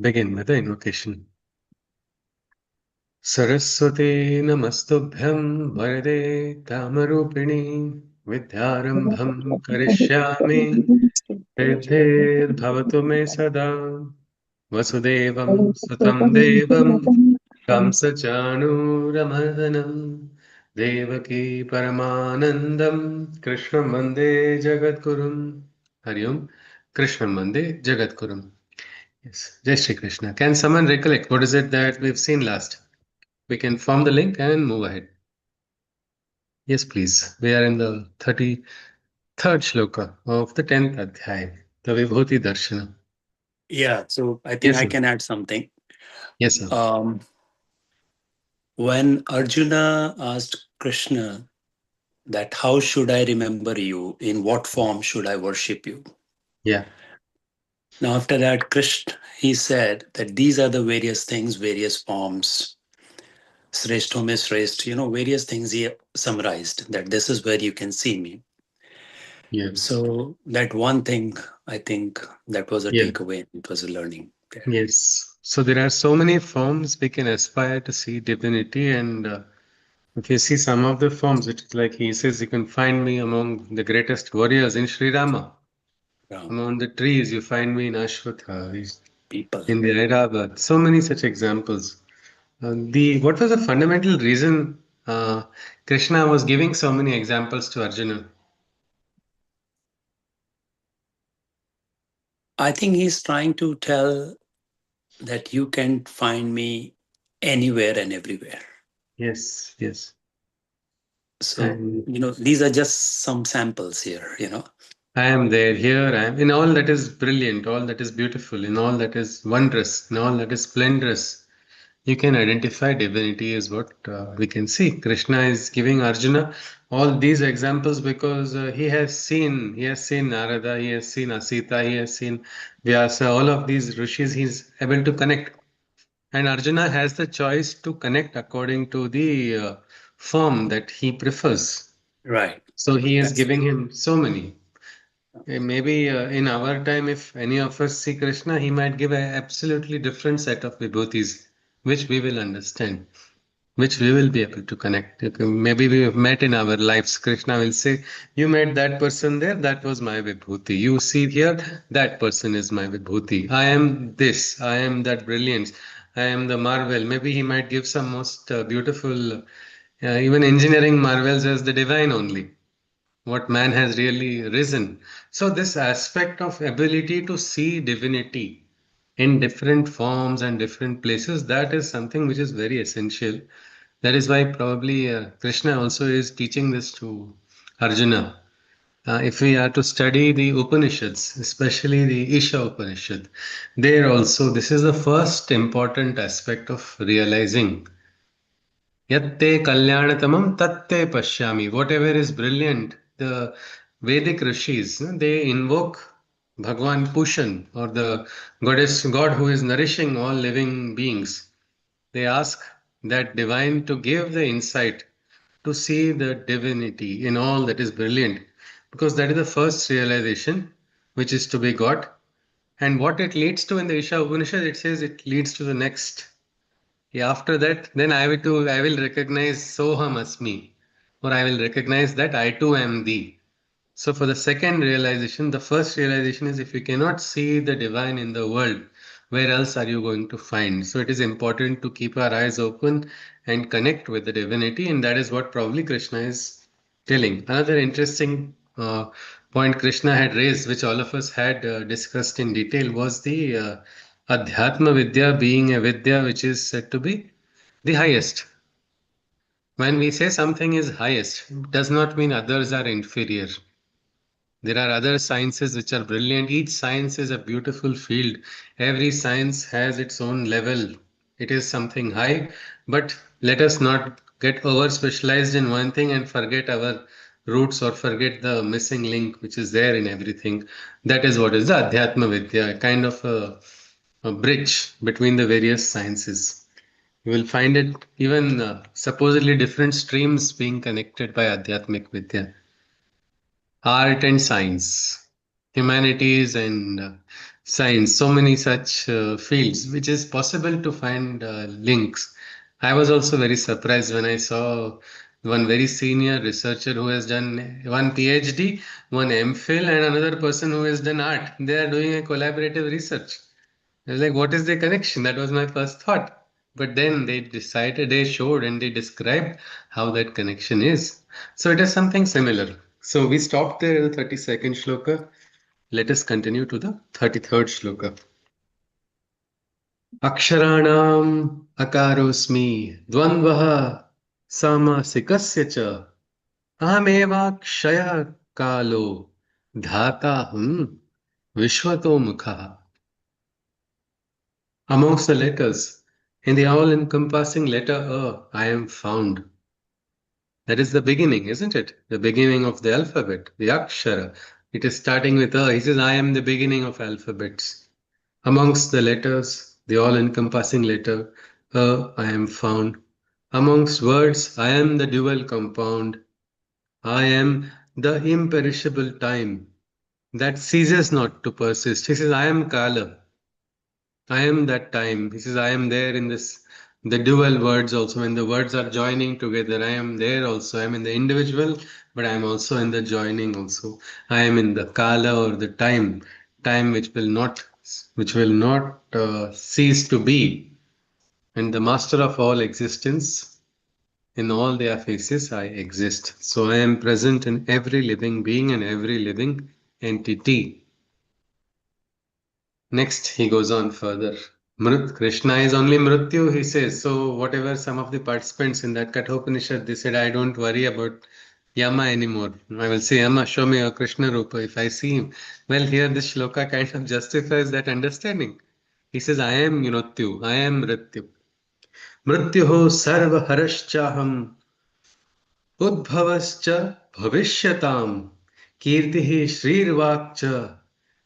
Begin with the invocation. Saraswati Namastubhyam Varade Kamarupini Vidyarambham Karishyami Siddhir Bhavatu Me Sada Vasudevam Sutam Devam Kamsachanuramadhanam Devaki Paramanandam Krishna Mande Jagadgurum Hari Om Krishna Mande Jagadgurum. Yes, Jai Shri Krishna. Can someone recollect what is it that we've seen last? We can form the link and move ahead. Yes, please. We are in the 33rd shloka of the 10th adhyay, the Vibhuti Darshana. Yeah, so I think Yes, I sir. can add something. Yes, sir. Um, when Arjuna asked Krishna that how should I remember you, in what form should I worship you? Yeah. Now, after that, Krishna, he said that these are the various things, various forms. Sreshto me sresht, various things he summarized that this is where you can see me. Yes. So that one thing, I think that was a Yeah. takeaway. It was a learning there. Yes. So there are so many forms we can aspire to see divinity, and if you see some of the forms, it is like he says, you can find me among the greatest warriors in Sri Rama. Among the trees, you find me in Ashwatha, People. in the Airabad. So many such examples. The what was the fundamental reason Krishna was giving so many examples to Arjuna? I think he's trying to tell that you can find me anywhere and everywhere. Yes, yes. So, And these are just some samples here. I am there, here I am, in all that is brilliant, all that is beautiful, in all that is wondrous, in all that is splendorous. You can identify divinity is what we can see. Krishna is giving Arjuna all these examples because he has seen Narada, he has seen Asita, he has seen Vyasa, all of these rishis he's able to connect. And Arjuna has the choice to connect according to the form that he prefers. Right. So he is That's giving him so many. Maybe in our time, if any of us see Krishna, he might give an absolutely different set of vibhutis, which we will understand, which we will be able to connect. Okay, maybe we have met in our lives. Krishna will say, you met that person there, that was my vibhuti. You see here, that person is my vibhuti. I am this, I am that brilliance, I am the marvel. Maybe he might give some most beautiful, even engineering marvels as the divine only. What man has really risen. So, this aspect of ability to see divinity in different forms and different places, that is something which is very essential. That is why probably Krishna also is teaching this to Arjuna. If we are to study the Upanishads, especially the Isha Upanishad, there also this is the first important aspect of realizing Yatte Kalyanatamam Tatte Pashyami. Whatever is brilliant, the Vedic rishis, they invoke Bhagwan Pushan or the goddess God who is nourishing all living beings. They ask that divine to give the insight to see the divinity in all that is brilliant, because that is the first realization which is to be got. And what it leads to in the Isha Upanishad, it says it leads to the next. Yeah, after that, then I will recognize Soham Asmi, or I will recognize that I too am thee. So for the second realization, the first realization is if you cannot see the divine in the world, where else are you going to find? So it is important to keep our eyes open and connect with the divinity, and that is what probably Krishna is telling. Another interesting point Krishna had raised, which all of us had discussed in detail, was the Adhyatma Vidya being a Vidya which is said to be the highest. When we say something is highest, it does not mean others are inferior. There are other sciences which are brilliant. Each science is a beautiful field. Every science has its own level. It is something high, but let us not get over specialized in one thing and forget our roots or forget the missing link which is there in everything. That is what is the Adhyatma Vidya, a kind of a bridge between the various sciences. You will find it even supposedly different streams being connected by Adhyatmic Vidya, art and science, humanities and science, so many such fields, which is possible to find links. I was also very surprised when I saw one very senior researcher who has done one PhD, one MPhil, and another person who has done art. They are doing a collaborative research. I was like, what is the connection? That was my first thought. But then they decided, they showed and they described how that connection is. So it is something similar. So we stopped there at the 32nd shloka. Let us continue to the 33rd shloka. अक्षराणाम् अकारोऽस्मि द्वन्द्वः सामासिकस्य च अहमेवाक्षयः कालो धाताहं विश्वतो मुखः. Amongst the letters, in the all-encompassing letter I am found. That is the beginning, isn't it? The beginning of the alphabet, the akshara. It is starting with He says, I am the beginning of alphabets. Amongst the letters, the all-encompassing letter, I am found. Amongst words, I am the dual compound. I am the imperishable time that ceases not to persist. He says, I am Kala. I am that time. He says, I am there in this, the dual words also. When the words are joining together, I am there also. I am in the individual, but I am also in the joining also. I am in the Kala or the time, time which will not cease to be. And the master of all existence, in all their faces, I exist. So I am present in every living being and every living entity. Next, he goes on further. Krishna is only Mrityu, he says. So, whatever some of the participants in that Kathopanishad, they said, I don't worry about Yama anymore. I will say, Yama, show me your Krishna Rupa if I see him. Well, here this shloka kind of justifies that understanding. He says, I am Mrityu, I am Mrityu. Mrityuho sarva harashchaham udbhavascha bhavishyatam kirtihi shrirvakcha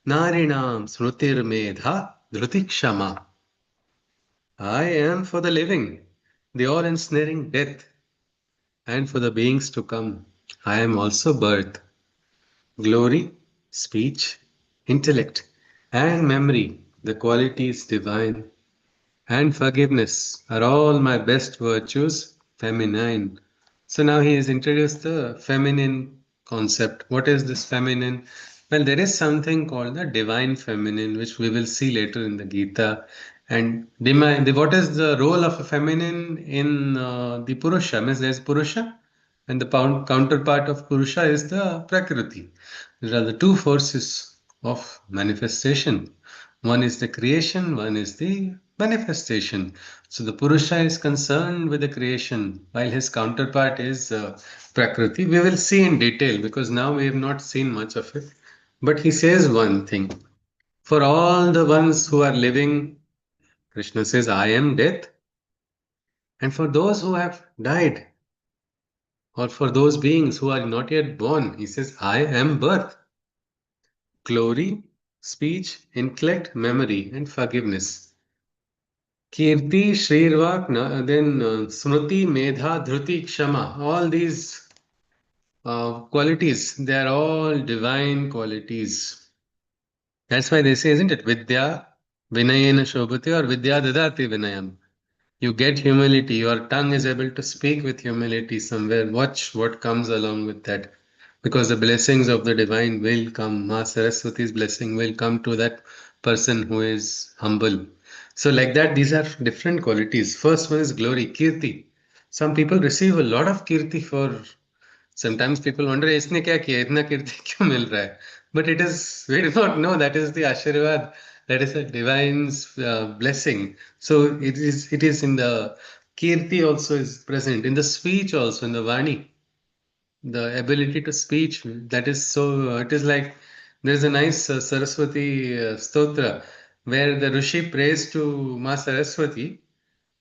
narinam smrutirmedha dhrutikshama. I am for the living, the all ensnaring death, and for the beings to come. I am also birth, glory, speech, intellect, and memory, the qualities divine, and forgiveness are all my best virtues, feminine. So now he has introduced the feminine concept. What is this feminine? Well, there is something called the divine feminine, which we will see later in the Gita. And what is the role of a feminine in the Purusha? Means there's Purusha, and the counterpart of Purusha is the Prakriti. There are the two forces of manifestation. One is the creation, one is the manifestation. So the Purusha is concerned with the creation, while his counterpart is Prakriti. We will see in detail because now we have not seen much of it. But he says one thing. For all the ones who are living, Krishna says, I am death. And for those who have died, or for those beings who are not yet born, he says, I am birth, glory, speech, intellect, memory, and forgiveness. Kirti, Shrirvak, then Smriti, Medha, Dhruti, Kshama, all these qualities, they are all divine qualities. That's why they say, isn't it? Vidya, Vinayena Shobhati or Vidya Dadati Vinayam. You get humility. Your tongue is able to speak with humility somewhere. Watch what comes along with that. Because the blessings of the divine will come. Ma Saraswati's blessing will come to that person who is humble. So, like that, these are different qualities. First one is glory, kirti. Some people receive a lot of kirti for. Sometimes people wonder, इसने क्या किया इतना कीर्ति क्यों मिल रहा है? But it is, we do not know, that is the Ashirvad, that is a divine's blessing. So it is in the kirti also is present, in the speech also, in the Vani, the ability to speech, that is so, it is like, there is a nice Saraswati stotra where the Rishi prays to Ma Saraswati,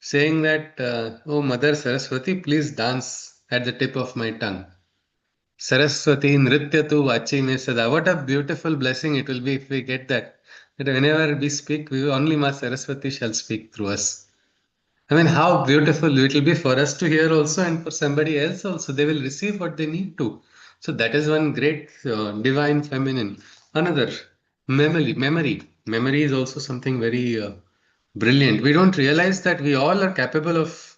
saying that, oh Mother Saraswati, please dance at the tip of my tongue. Saraswati Nritya tu Vachi me sada. What a beautiful blessing it will be if we get that. That whenever we speak, we only Ma Saraswati shall speak through us. I mean, how beautiful it will be for us to hear also, and for somebody else also. They will receive what they need to. So that is one great divine feminine. Another. Memory is also something very brilliant. We don't realize that we all are capable of,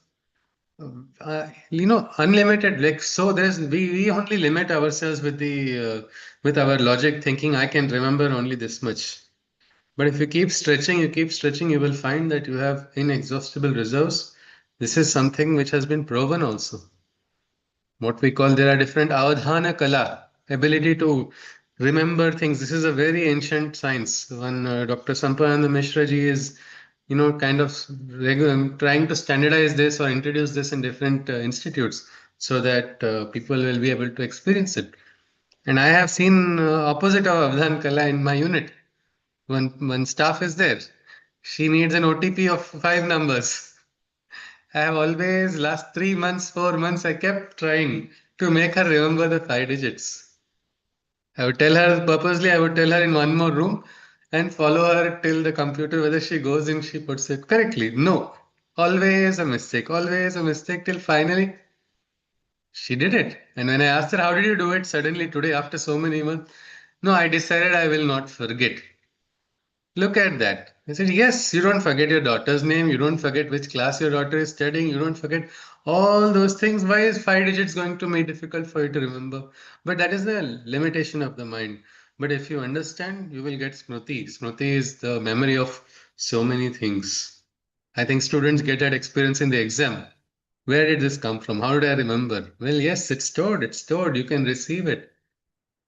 unlimited. Like so, we only limit ourselves with the with our logic, thinking I can remember only this much. But if you keep stretching, you will find that you have inexhaustible reserves. This is something which has been proven also. What we call, there are different avadhana kala, ability to remember things. This is a very ancient science. When Dr. Sampananda Mishra ji is, kind of trying to standardize this or introduce this in different institutes so that people will be able to experience it. And I have seen opposite of avadhana kala in my unit. When staff is there, she needs an OTP of 5 numbers. I have always, last 3 months, 4 months, I kept trying to make her remember the 5 digits. I would tell her purposely, I would tell her in one more room and follow her till the computer, whether she goes in, she puts it correctly. No, always a mistake till finally she did it. And when I asked her, how did you do it suddenly today after so many months? No, I decided I will not forget. Look at that. I said, yes, you don't forget your daughter's name. You don't forget which class your daughter is studying. You don't forget all those things. Why is 5 digits going to be difficult for you to remember? But that is the limitation of the mind. But if you understand, you will get Smriti. Smriti is the memory of so many things. I think students get that experience in the exam. Where did this come from? How did I remember? Well, yes, it's stored. It's stored. You can receive it.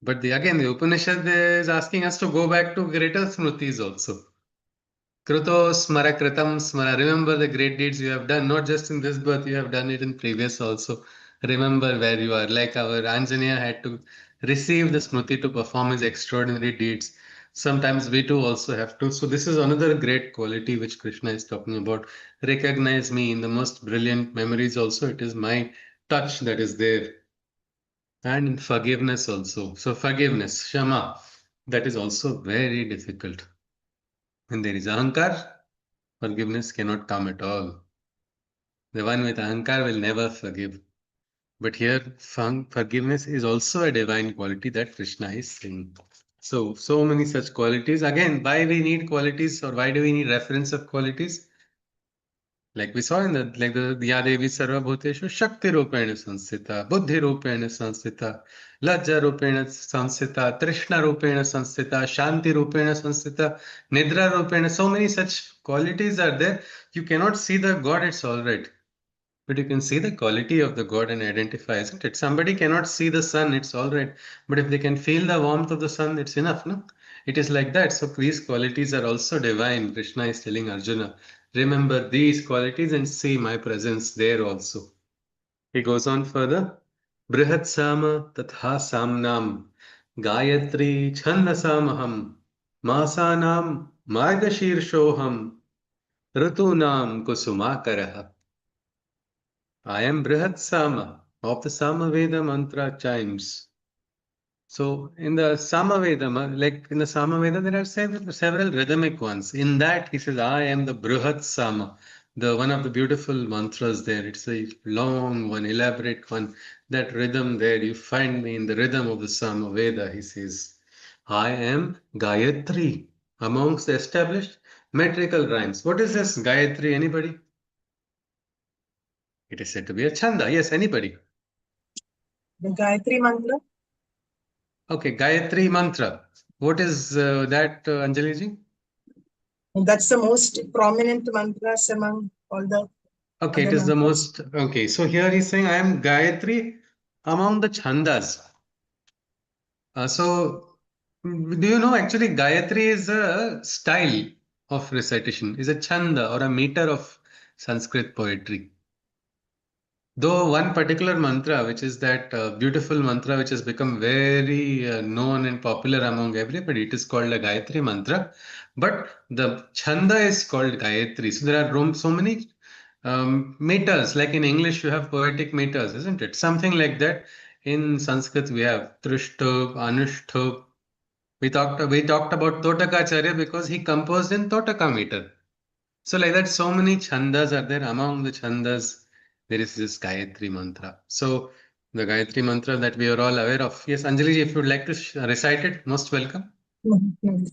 But again, the Upanishad is asking us to go back to greater Smritis also. Kruto smara kritam smara. Remember the great deeds you have done, not just in this birth, you have done it in previous also. Remember where you are. Like our Anjaneya had to receive the Smriti to perform his extraordinary deeds. Sometimes we too also have to. So this is another great quality which Krishna is talking about. Recognize me in the most brilliant memories also. It is my touch that is there. And in forgiveness also. So forgiveness, Shama, that is also very difficult. When there is ahankar, forgiveness cannot come at all. The one with ahankar will never forgive. But here, forgiveness is also a divine quality that Krishna is saying. So many such qualities. Again, why we need qualities or why do we need reference of qualities? Like we saw in the Yadevi Sarva Bhuteshu Shakti Rupena Sansita, Buddhi Rupena Sansita, Lajja Rupena Sansita, Trishna Rupena Sansita, Shanti Rupena Sansita, Nidra Rupena. So many such qualities are there. You cannot see the God, it's all right. But you can see the quality of the God and identify, isn't it? Somebody cannot see the sun, it's all right. But if they can feel the warmth of the sun, it's enough, no? It is like that. So these qualities are also divine. Krishna is telling Arjuna, remember these qualities and see my presence there also. He goes on further. Brihat Sama Tatha Samnam Gayatri Chandasamaham Masanam Margashirshoham Rutunam Kusumakaraha. I am Brihat Sama of the Samaveda mantra chimes. So in the Samaveda, like in the Samaveda, there are several rhythmic ones. In that, he says, I am the Brihat Sama, the one of the beautiful mantras there. It's a long one, elaborate one. That rhythm there, you find me in the rhythm of the Samaveda, he says. I am Gayatri, amongst the established metrical rhymes. What is this Gayatri? Anybody? It is said to be a chanda. Yes, anybody? The Gayatri Mantra, Okay, Gayatri Mantra. What is that, Anjali ji? that's the most prominent mantras among all the Okay, it other is the mantras. most. Okay, so here he's saying, I am Gayatri among the Chandas. Do you know actually Gayatri is a style of recitation, is a chanda or a meter of Sanskrit poetry. Though one particular mantra, which is that beautiful mantra which has become very known and popular among everybody, it is called a Gayatri mantra. But the chanda is called Gayatri. So there are so many meters. Like in English, you have poetic meters, isn't it? Something like that. In Sanskrit, we have Trishthub, Anushthub. We talked about Totakacharya because he composed in Totaka meter. So like that, so many chandas are there. Among the chandas, there is this Gayatri mantra. So the Gayatri mantra that we are all aware of. Yes, Anjali, if you would like to recite it, most welcome. Mhm.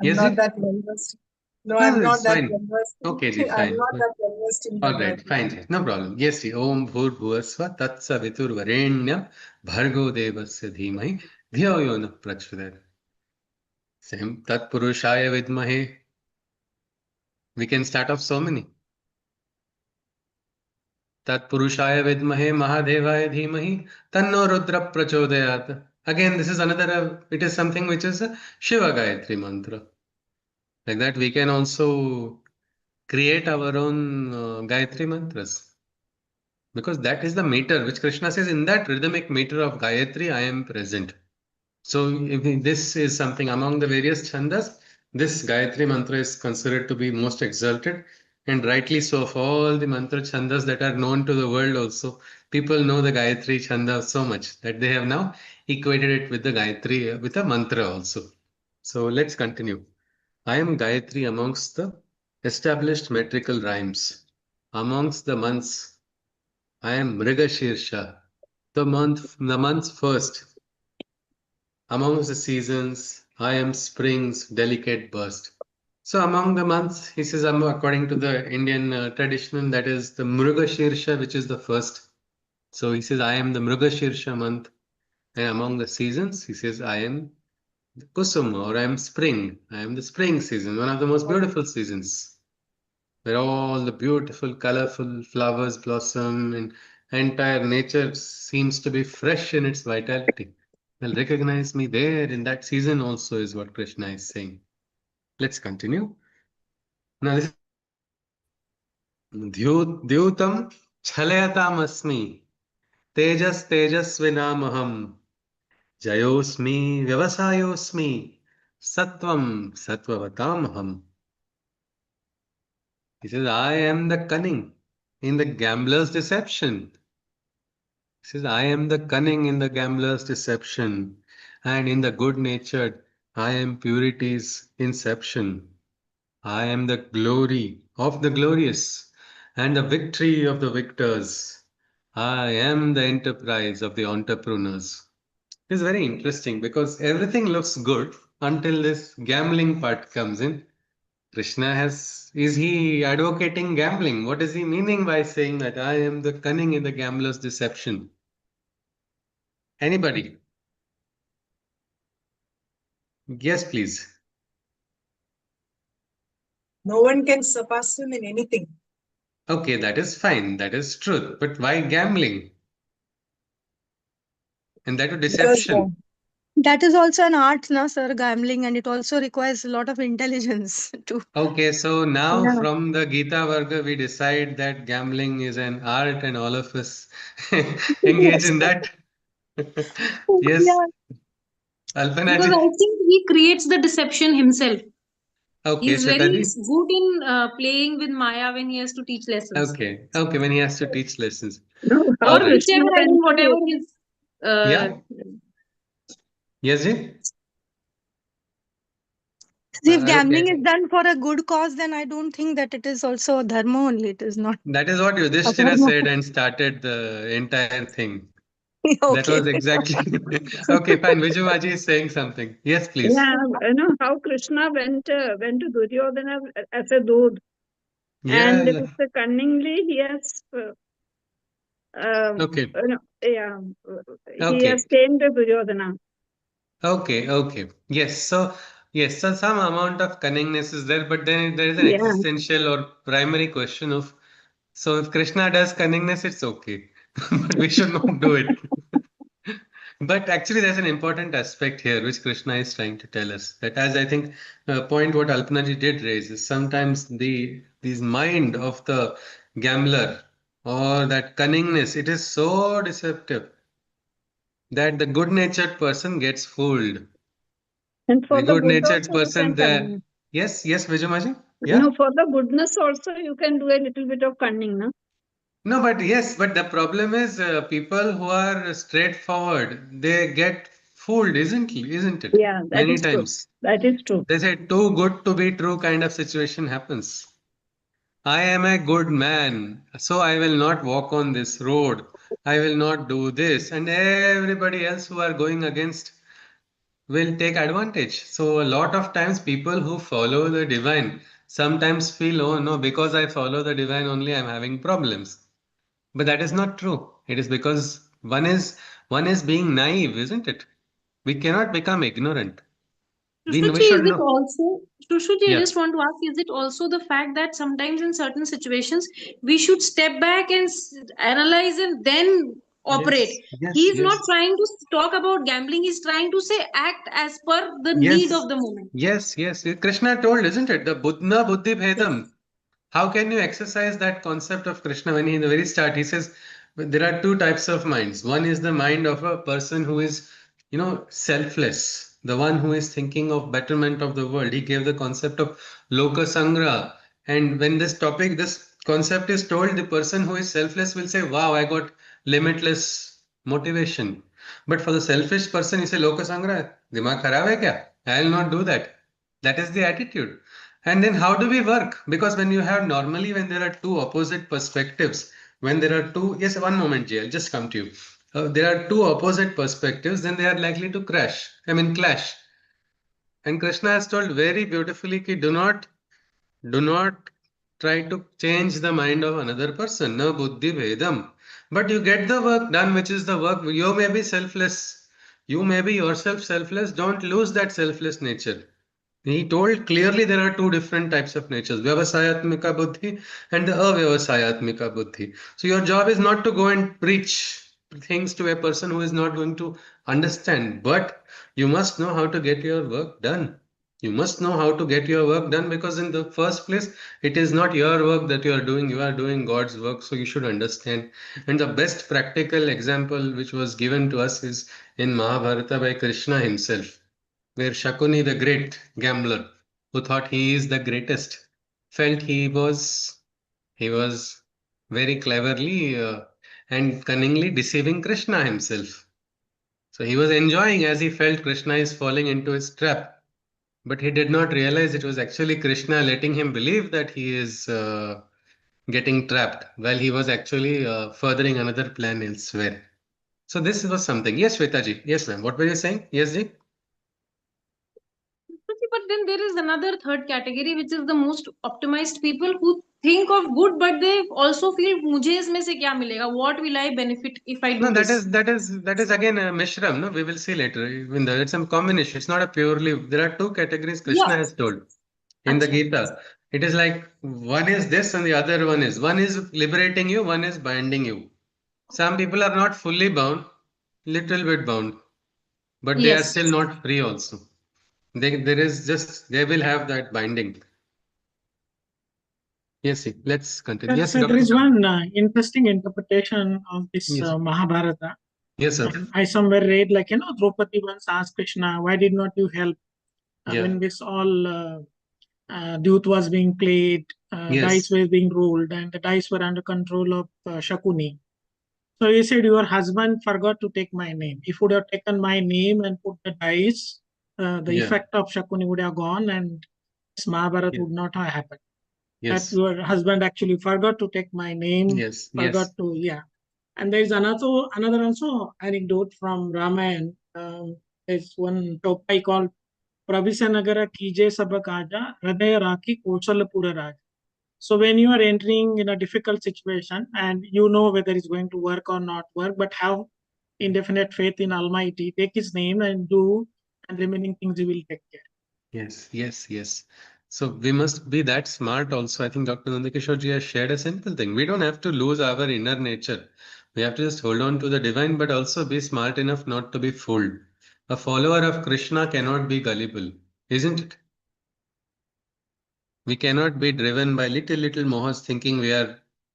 I'm Yes, not ji? that well versed. No, No, I'm no, not it's that fine. well versed. Okay, ji, I'm fine. not that well versed in All Bhagavad right, Gita. fine, ji. No problem. Yes, ji. Om Bhur Bhuvasva Tat Saviturvarenyam Bhargo Devasya Dhimahi Dhiyo Yo Na Prachodayat. Same Tat Purushaya Vidmahe. We can start off so many. Tatpurushaya vidmahe Mahadevaya dhimahi Tanno Rudra Prachodayat. Again, this is another, it is something which is a Shiva Gayatri mantra. Like that, we can also create our own Gayatri mantras. Because that is the meter which Krishna says, in that rhythmic meter of Gayatri, I am present. So this is something among the various chandas, this Gayatri mantra is considered to be most exalted, and rightly so. Of all the mantra chandas that are known to the world also, people know the Gayatri chanda so much that they have now equated it with the Gayatri, with a mantra also. So let's continue. I am Gayatri amongst the established metrical rhymes. Amongst the months, I am Mrigashirsha, the month's first. Amongst the seasons, I am spring's delicate burst. So among the months, he says, according to the Indian tradition, that is the Mrugashirsha, which is the first. So he says, I am the Mrugashirsha month. And among the seasons, he says, I am the Kusum, or I am spring. I am the spring season, one of the most beautiful seasons, where all the beautiful, colorful flowers blossom and entire nature seems to be fresh in its vitality. Well, recognize me there in that season also is what Krishna is saying. Let's continue. Now, this is Dhyutam Chalayatam Asmi Tejas Tejasvinamaham Jayosmi Vyavasayosmi Sattvam Sattvavatamaham. He says, I am the cunning in the gambler's deception. He says, I am the cunning in the gambler's deception, and in the good natured, I am purity's inception. I am the glory of the glorious, and the victory of the victors. I am the enterprise of the entrepreneurs. It's very interesting because everything looks good until this gambling part comes in. Krishna is he advocating gambling? What is he meaning by saying that I am the cunning in the gambler's deception? Anybody? Yes, please. No one can surpass him in anything. Okay, that is fine. That is truth. But why gambling? And that is Because deception. That is also an art, na, sir, gambling, and it also requires a lot of intelligence to. Okay, so now Yeah. from the Gita Varga, we decide that gambling is an art and all of us engage Yes. in that. Yes, Yeah. Because Alpanaji. I think he creates the deception himself. Okay, He's very Shlokaji. good in playing with Maya when he has to teach lessons. Okay, okay, when he has to teach lessons. No, how All Or right. Krishna whichever, I mean, went whatever to his. Yeah, yes, ji? See, if gambling Okay. is done for a good cause, then I don't think that it is also a dharma only. It is not That is what a Yudhishthira dharma. said and started the entire thing. That Okay. was exactly. Okay, fine. Vijayamaji is saying something. Yes, please. yeah, how Krishna went to Duryodhana as a dood, Yeah, and yeah. with the cunningly he has Okay, yeah, he has okay. tamed Duryodhana. Okay, okay. Yes, so some amount of cunningness is there, but then there is an Yeah, existential or primary question of, so if Krishna does cunningness, it's okay, but we should not do it. But actually, there's an important aspect here which Krishna is trying to tell us. That, as I think, point what Alpanaji did raise is sometimes these mind of the gambler or that cunningness, it is so deceptive that the good-natured person gets fooled. and for The the good good natured also you person can there. cunning. Yes, yes, Vijayamaji. Yeah. No, for the goodness also you can do a little bit of cunning, no? No, but yes, but the problem is people who are straightforward, they get fooled, isn't it? Yeah, that Many is true. times. That is true. They say too good to be true kind of situation happens. I am a good man, so I will not walk on this road. I will not do this. And everybody else who are going against will take advantage. So a lot of times people who follow the divine sometimes feel, oh no, because I follow the divine only I'm having problems. But that is not true. It is because one is being naive, isn't it? We cannot become ignorant. We Sushruti, should is it know. also, Sushruti, I Yeah. just want to ask, is it also the fact that sometimes in certain situations we should step back and analyze and then operate? Yes. Yes. He's not Yes. trying to talk about gambling, he's trying to say act as per the need Yes. of the moment. Yes. Yes. Krishna told, isn't it? The Buddha Buddhi Yes. Bhedam. How can you exercise that concept of Krishna when he, in the very start, he says there are two types of minds. One is the mind of a person who is, selfless, the one who is thinking of betterment of the world. He gave the concept of Loka Sangra. And when this concept is told, the person who is selfless will say, wow, I got limitless motivation. But for the selfish person, he say, Loka Sangra, dimag kharab hai kya? I will not do that. That is the attitude. And then how do we work? Because when you have normally when there are two opposite perspectives, when there are two, yes, one moment, Jay, I'll just come to you. There are two opposite perspectives, then they are likely to clash. And Krishna has told very beautifully, ki do not try to change the mind of another person. No buddhi vedam. But you get the work done, which is the work. You may be selfless. You may be yourself selfless. Don't lose that selfless nature. He told clearly there are two different types of natures, Vyavasayatmika Buddhi and the Avyavasayatmika Buddhi. So your job is not to go and preach things to a person who is not going to understand, but you must know how to get your work done. You must know how to get your work done because in the first place, it is not your work that you are doing God's work, so you should understand. And the best practical example which was given to us is in Mahabharata by Krishna himself where Shakuni, the great gambler, who thought he is the greatest, felt he was very cleverly and cunningly deceiving Krishna himself. So he was enjoying as he felt Krishna is falling into his trap. But he did not realize it was actually Krishna letting him believe that he is getting trapped while he was actually furthering another plan elsewhere. So this was something. Yes, Shwetaji. Yes, ma'am. What were you saying? Yes, ji. But then there is another third category, which is the most optimized people who think of good, but they also feel, मुझे इसमें से क्या मिलेगा? What will I benefit if I No, do this? that is again a Mishram. No, we will see later. Even though it's some combination. It's not a purely. There are two categories Yeah. Krishna has told in the Acha. Gita. It is like one is this and the other one is liberating you, one is binding you. Some people are not fully bound, little bit bound, but they are Yes. still not free also. They will have that binding. Yes, see. Let's continue. Yes, So there Doctor. is one interesting interpretation of this Yes, Mahabharata. yes, sir. I somewhere read like, Draupadi once asked Krishna, why did not you help Yeah. when this all Dut was being played, dice Yes. were being rolled, and the dice were under control of Shakuni. So he said, your husband forgot to take my name. If would have taken my name and put the dice, the Yeah. effect of Shakuni would have gone and this Mahabharata Yeah. would not have happened. That Yes. your husband actually forgot to take my name, Yes. forgot Yes. to, yeah. And there is another also anecdote from Ramayana. There's one topai called Pravisanagara Kije Sabakaja Hridaya Raki Kausalapura Raj. So when you are entering in a difficult situation and you know whether it's going to work or not work, but have indefinite faith in Almighty, take His name and do, and remaining things He will take care. Yes, yes, yes. So we must be that smart also. I think Dr. Nandakishore has shared a simple thing. We don't have to lose our inner nature. We have to just hold on to the divine, but also be smart enough not to be fooled. A follower of Krishna cannot be gullible, isn't it? We cannot be driven by little mohas thinking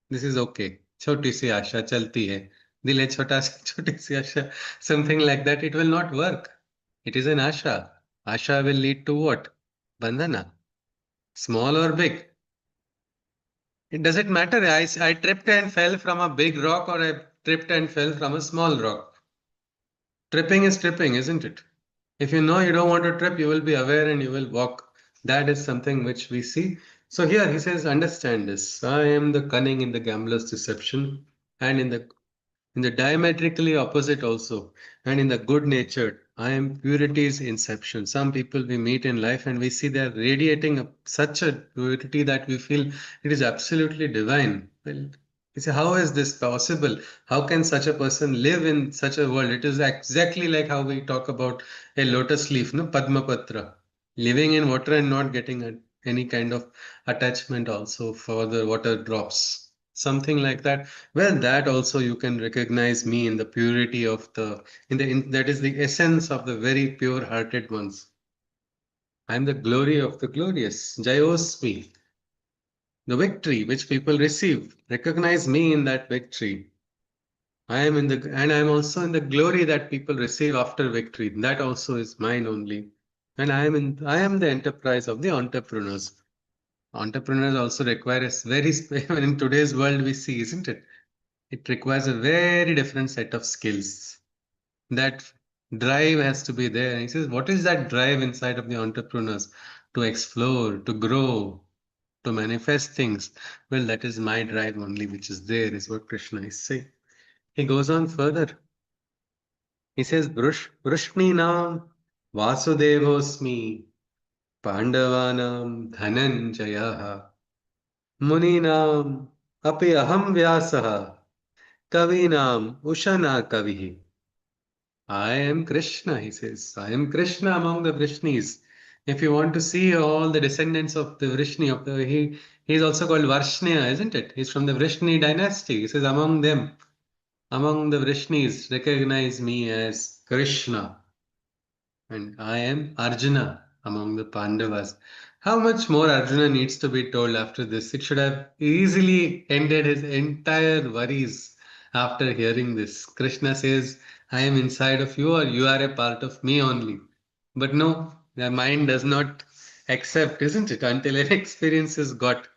this is okay. Choti si asha chalti hai. Dil hai chota sa choti si asha. Something like that. It will not work. It is an asha. Asha will lead to what? Bandhana. Small or big. It doesn't matter. I tripped and fell from a big rock or I tripped and fell from a small rock. Tripping is tripping, isn't it? If you know you don't want to trip, you will be aware and you will walk. That is something which we see. So here he says, understand this. I am the cunning in the gambler's deception and in the In the diametrically opposite also, and in the good natured, I am purity's inception. Some people we meet in life and we see they are radiating such a purity that we feel it is absolutely divine. Well, you say, how is this possible? How can such a person live in such a world? It is exactly like how we talk about a lotus leaf, no, Padmapatra, living in water and not getting any kind of attachment also for the water drops. Something like that. Well, that also you can recognize me in the purity of that is the essence of the very pure-hearted ones. I am the glory of the glorious. Jayosmi, the victory which people receive. Recognize me in that victory. And I am also in the glory that people receive after victory. That also is mine only. And I am the enterprise of the entrepreneurs. Entrepreneurs also require a very, in today's world we see, isn't it? It requires a very different set of skills. That drive has to be there. And he says, what is that drive inside of the entrepreneurs? To explore, to grow, to manifest things. Well, that is my drive only, which is there, is what Krishna is saying. He goes on further. He says, Vrishninam Vasudevosmi Pandavanam Dhananjayaha Muninam Api Aham Vyasaha Kavinam Ushana Kavihi. I am Krishna, he says. I am Krishna among the Vrishnis. If you want to see all the descendants of the Vrishni, he is also called Varshneya, isn't it? He's from the Vrishni dynasty. He says, among them, among the Vrishnis, recognize me as Krishna. And I am Arjuna among the Pandavas. How much more Arjuna needs to be told after this? It should have easily ended his entire worries after hearing this. Krishna says, I am inside of you, or you are a part of me only. But no, the mind does not accept, isn't it? Until an experience is got.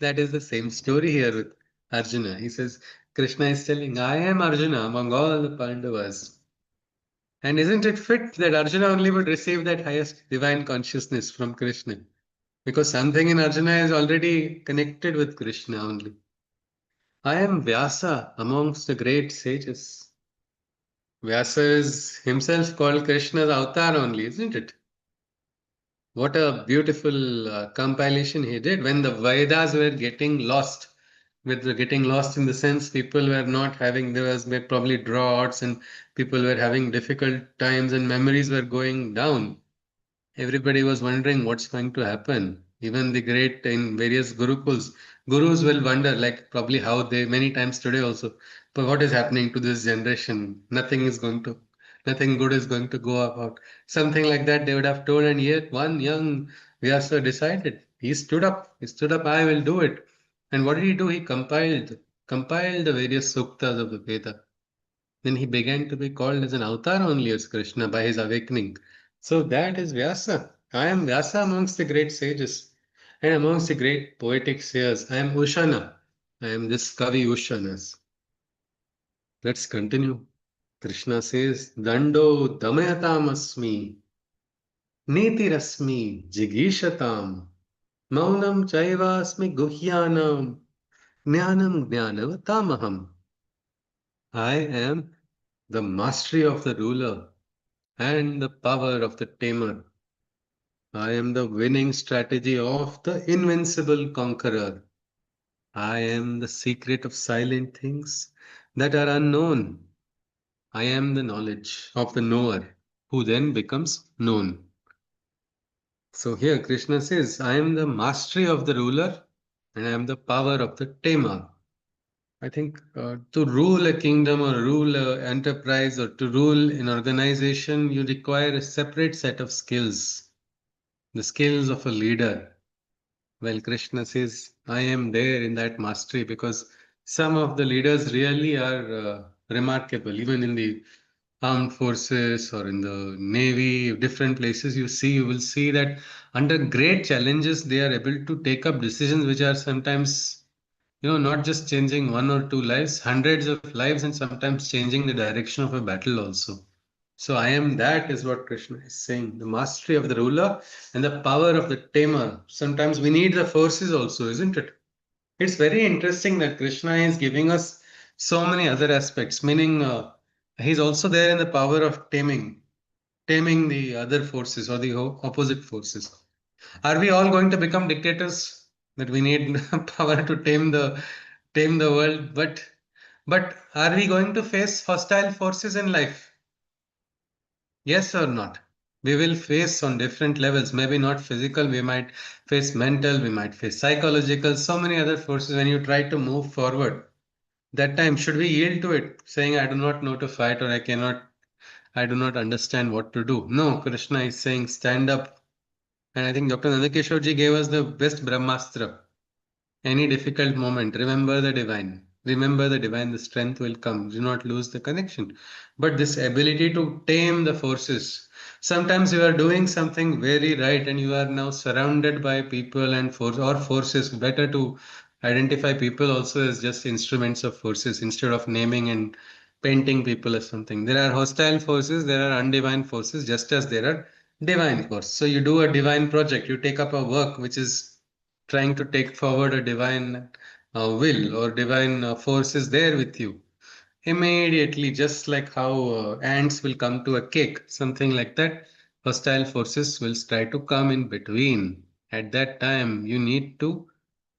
That is the same story here with Arjuna. He says, Krishna is telling, I am Arjuna among all the Pandavas. And isn't it fit that Arjuna only would receive that highest divine consciousness from Krishna? Because something in Arjuna is already connected with Krishna only. I am Vyasa amongst the great sages. Vyasa is himself called Krishna's avatar only, isn't it? What a beautiful compilation he did when the Vedas were getting lost. Getting lost in the sense people were not having, there was probably droughts and people were having difficult times and memories were going down. Everybody was wondering what's going to happen. Even the great in various gurukuls, gurus will wonder, like probably how they many times today also. But what is happening to this generation? Nothing good is going to go about. Something like that they would have told, and yet one young Vyasa decided. He stood up. He stood up. I will do it. And what did he do? He compiled the various suktas of the Veda. Then he began to be called as an avatar only as Krishna by his awakening. So that is Vyasa. I am Vyasa amongst the great sages and amongst the great poetic seers. I am Ushana. I am this Kavi Ushanas. Let's continue. Krishna says, Dando Damayatam Asmi, Netirasmi Jigishatam, Maunam Chaivasmi Guhyanam, Jnanam Jnanavatamaham. I am the mastery of the ruler and the power of the tamer. I am the winning strategy of the invincible conqueror. I am the secret of silent things that are unknown. I am the knowledge of the knower who then becomes known. So here Krishna says, I am the mastery of the ruler and I am the power of the tamer. I think to rule a kingdom or rule an enterprise or to rule an organization, you require a separate set of skills, the skills of a leader. Well, Krishna says, I am there in that mastery because some of the leaders really are remarkable, even in the armed forces or in the navy, different places you will see that under great challenges, they are able to take up decisions which are sometimes not just changing one or two lives, hundreds of lives, and sometimes changing the direction of a battle also. So I am that is what Krishna is saying. The mastery of the ruler and the power of the tamer. Sometimes we need the forces also, isn't it? It's very interesting that Krishna is giving us so many other aspects, meaning he's also there in the power of taming the other forces or the opposite forces. Are we all going to become dictators? That we need power to tame the world, but are we going to face hostile forces in life? Yes or not? We will face on different levels, maybe not physical, we might face mental, we might face psychological, so many other forces when you try to move forward. That time, should we yield to it, saying, I do not know to fight or I do not understand what to do? No, Krishna is saying, stand up. And I think Dr. Nandakeshwarji gave us the best Brahmastra. Any difficult moment, remember the divine. Remember the divine, the strength will come. Do not lose the connection. But this ability to tame the forces. Sometimes you are doing something very right and you are now surrounded by people and forces. Better to identify people also as just instruments of forces instead of naming and painting people as something. There are hostile forces, there are undivine forces, just as there are divine forces. So you do a divine project, you take up a work which is trying to take forward a divine will or divine force is there with you. Immediately, just like how ants will come to a cake, something like that, hostile forces will try to come in between. At that time, you need to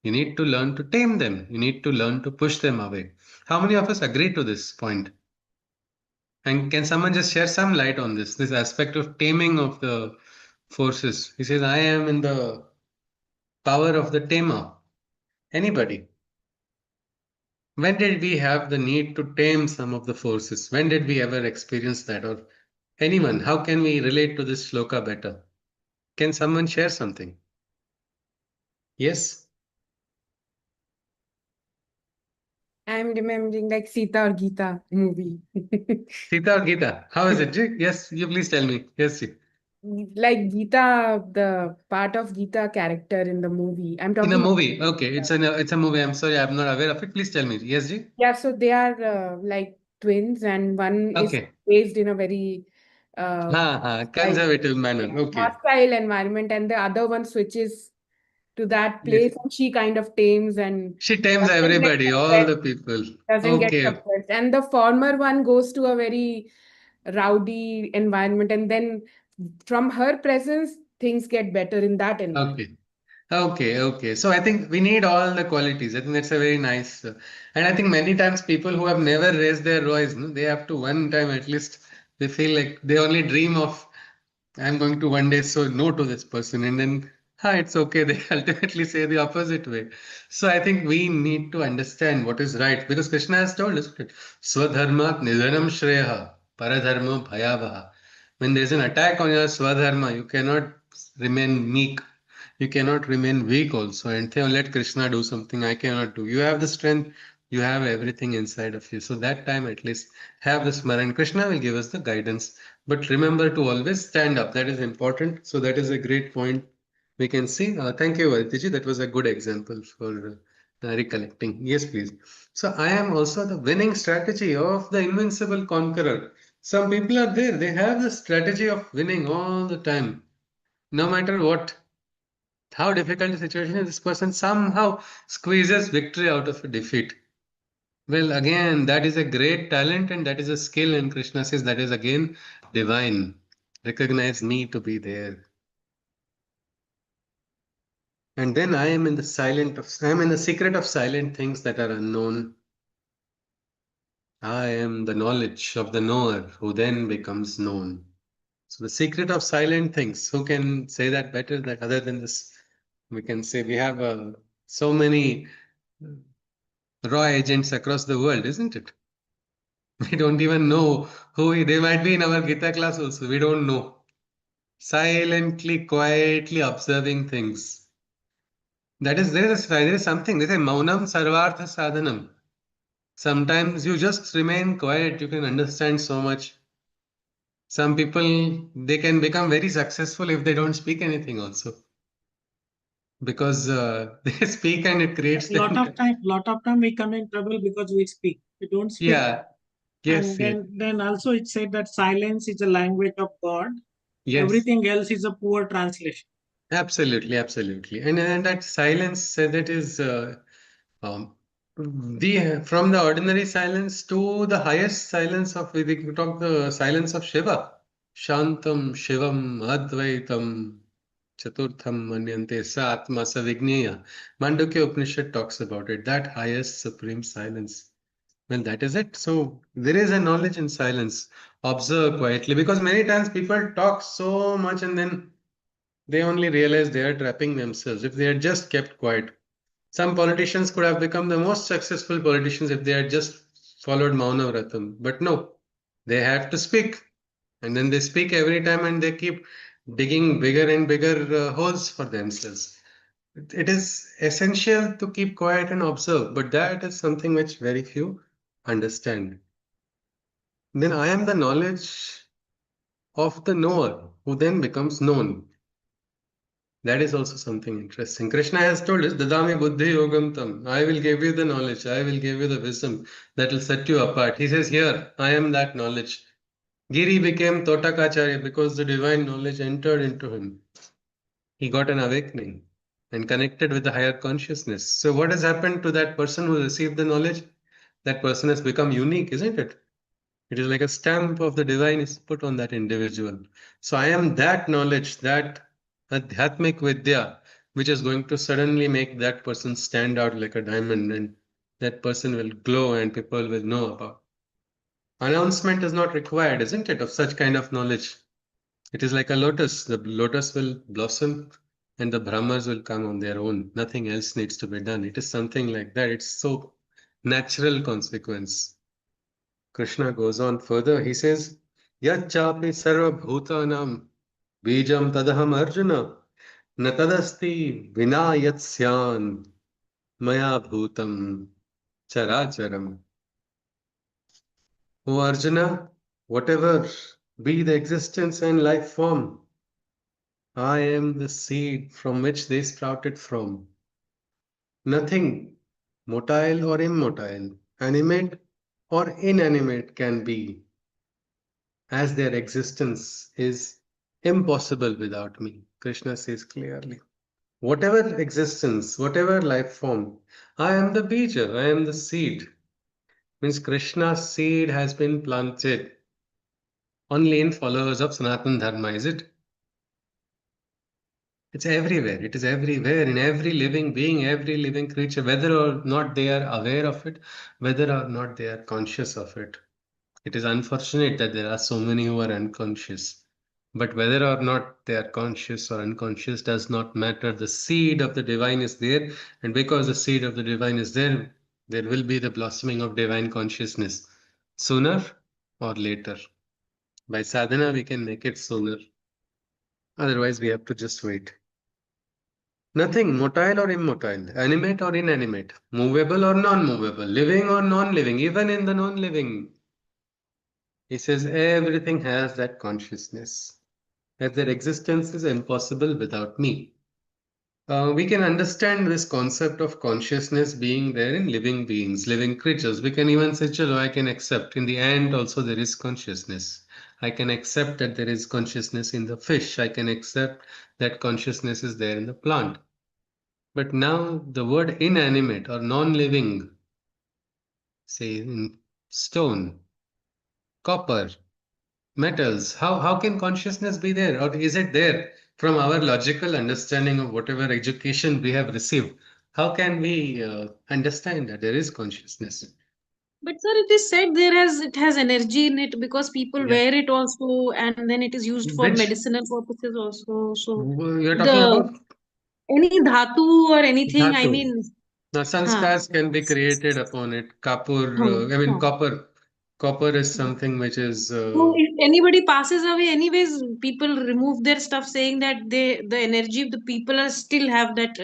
learn to tame them. You need to learn to push them away. How many of us agree to this point? And can someone just share some light on this aspect of taming of the forces? He says, I am in the power of the tamer. Anybody? When did we have the need to tame some of the forces? When did we ever experience that? Or anyone, how can we relate to this shloka better? Can someone share something? Yes? I'm remembering like Sita or Gita movie. Sita or Gita? How is it, Ji? Yes, you please tell me. Yes, Ji. Like Gita, the part of Gita character in the movie. I'm In a talking. movie. Okay, it's a movie. I'm sorry, I'm not aware of it. Please tell me. Yes, Ji? Yeah, so they are like twins, and one is Okay. raised in a very uh, like Conservative manner. Okay. hostile environment, and the other one switches to that Yes. place, and she kind of tames and She tames doesn't get everybody, all suppressed, the people. doesn't get Okay. suppressed. And the former one goes to a very rowdy environment, and then from her presence, things get better in that environment. Okay. Okay. So I think we need all the qualities. I think that's a very nice, and I think many times people who have never raised their voice, no, they have to one time at least. They feel like they only dream of, I'm going to one day say no to this person, and then, it's okay. They ultimately say the opposite way. So I think we need to understand what is right because Krishna has told us, Swadharmat nidhanam shreya, paradharma bhayavaha. When there's an attack on your swadharma, you cannot remain meek, you cannot remain weak also and say, oh, let Krishna do something I cannot do. You have the strength, you have everything inside of you. So that time at least have the smaran. Krishna will give us the guidance. But remember to always stand up. That is important. So that is a great point we can see. Thank you, Aditiji. That was a good example for recollecting. Yes, please. So I am also the winning strategy of the invincible conqueror. Some people are there. They have the strategy of winning all the time. No matter what, how difficult the situation is, this person somehow squeezes victory out of a defeat. Well, again, that is a great talent and that is a skill, and Krishna says that is again divine. Recognize me to be there. And then I am in I am in the secret of silent things that are unknown. I am the knowledge of the knower who then becomes known. So the secret of silent things, who can say that better that other than this? We can say we have so many raw agents across the world, isn't it? We don't even know they might be in our Gita class also. We don't know. Silently, quietly observing things. There is something. They say Maunam Sarvartha Sadhanam. Sometimes you just remain quiet. You can understand so much. Some people they can become very successful if they don't speak anything also. Because they speak and it creates them. Lot of time we come in trouble because we speak. We don't speak. Yeah. Yes. And then also it said that silence is a language of God. Yes. Everything else is a poor translation. Absolutely. And that silence that is From the ordinary silence to the highest silence of, we can talk the silence of Shiva. Shantam Shivam Advaitam Chaturtham Manyante Sa Atma Sa Vigneya. Mandukya Upanishad talks about it, that highest supreme silence. Well, that is it. So there is a knowledge in silence. Observe quietly, because many times people talk so much and then they only realize they are trapping themselves. If they had just kept quiet, some politicians could have become the most successful politicians if they had just followed Mauna Vratam. But no, they have to speak. And then they speak every time and they keep digging bigger and bigger holes for themselves. It is essential to keep quiet and observe, but that is something which very few understand. Then I am the knowledge of the knower who then becomes known. That is also something interesting. Krishna has told us, Dadami Buddhi Yogam Tam. I will give you the knowledge, I will give you the wisdom that will set you apart. He says, here, I am that knowledge. Giri became Totakacharya because the divine knowledge entered into him. He got an awakening and connected with the higher consciousness. So, what has happened to that person who received the knowledge? That person has become unique, isn't it? It is like a stamp of the divine is put on that individual. So I am that knowledge, that Adhyatmic Vidya, which is going to suddenly make that person stand out like a diamond, and that person will glow and people will know about. Announcement is not required, isn't it, of such kind of knowledge? It is like a lotus. The lotus will blossom and the Brahmas will come on their own. Nothing else needs to be done. It is something like that. It's so natural consequence. Krishna goes on further. He says, Yachapi sarva bhutanam bijam tadaham arjuna na tadasti vina yatsyan maya bhutam characharam. O Arjuna, whatever be the existence and life form, I am the seed from which they sprouted from. Nothing, motile or immotile, animate or inanimate, can be, as their existence is impossible without me. Krishna says clearly. Whatever existence, whatever life form, I am the bija, I am the seed. Means Krishna's seed has been planted only in followers of Sanatana Dharma, is it? It's everywhere. It is everywhere in every living being, every living creature, whether or not they are aware of it, whether or not they are conscious of it. It is unfortunate that there are so many who are unconscious. But whether or not they are conscious or unconscious does not matter. The seed of the divine is there, and because the seed of the divine is there, there will be the blossoming of divine consciousness sooner or later. By sadhana, we can make it sooner. Otherwise, we have to just wait. Nothing, motile or immotile, animate or inanimate, movable or non-movable, living or non-living, even in the non-living. He says everything has that consciousness, that their existence is impossible without me. We can understand this concept of consciousness being there in living beings, living creatures. We can even say, Chalo, I can accept. In the end, also there is consciousness. I can accept that there is consciousness in the fish. I can accept that consciousness is there in the plant. But now the word inanimate or non-living, say in stone, copper, metals, how can consciousness be there? Or is it there from our logical understanding of whatever education we have received? How can we understand that there is consciousness? But sir, it is said it has energy in it because people Yeah. wear it also, and then it is used for Which medicinal purposes also. So you're talking the about? any dhatu or anything, I Dhatu. mean, Now, huh, sanskars can be created upon it. Kapur, I mean, huh. copper. Copper is something which is, So if anybody passes away, anyways, people remove their stuff, saying that the energy of the people are still have that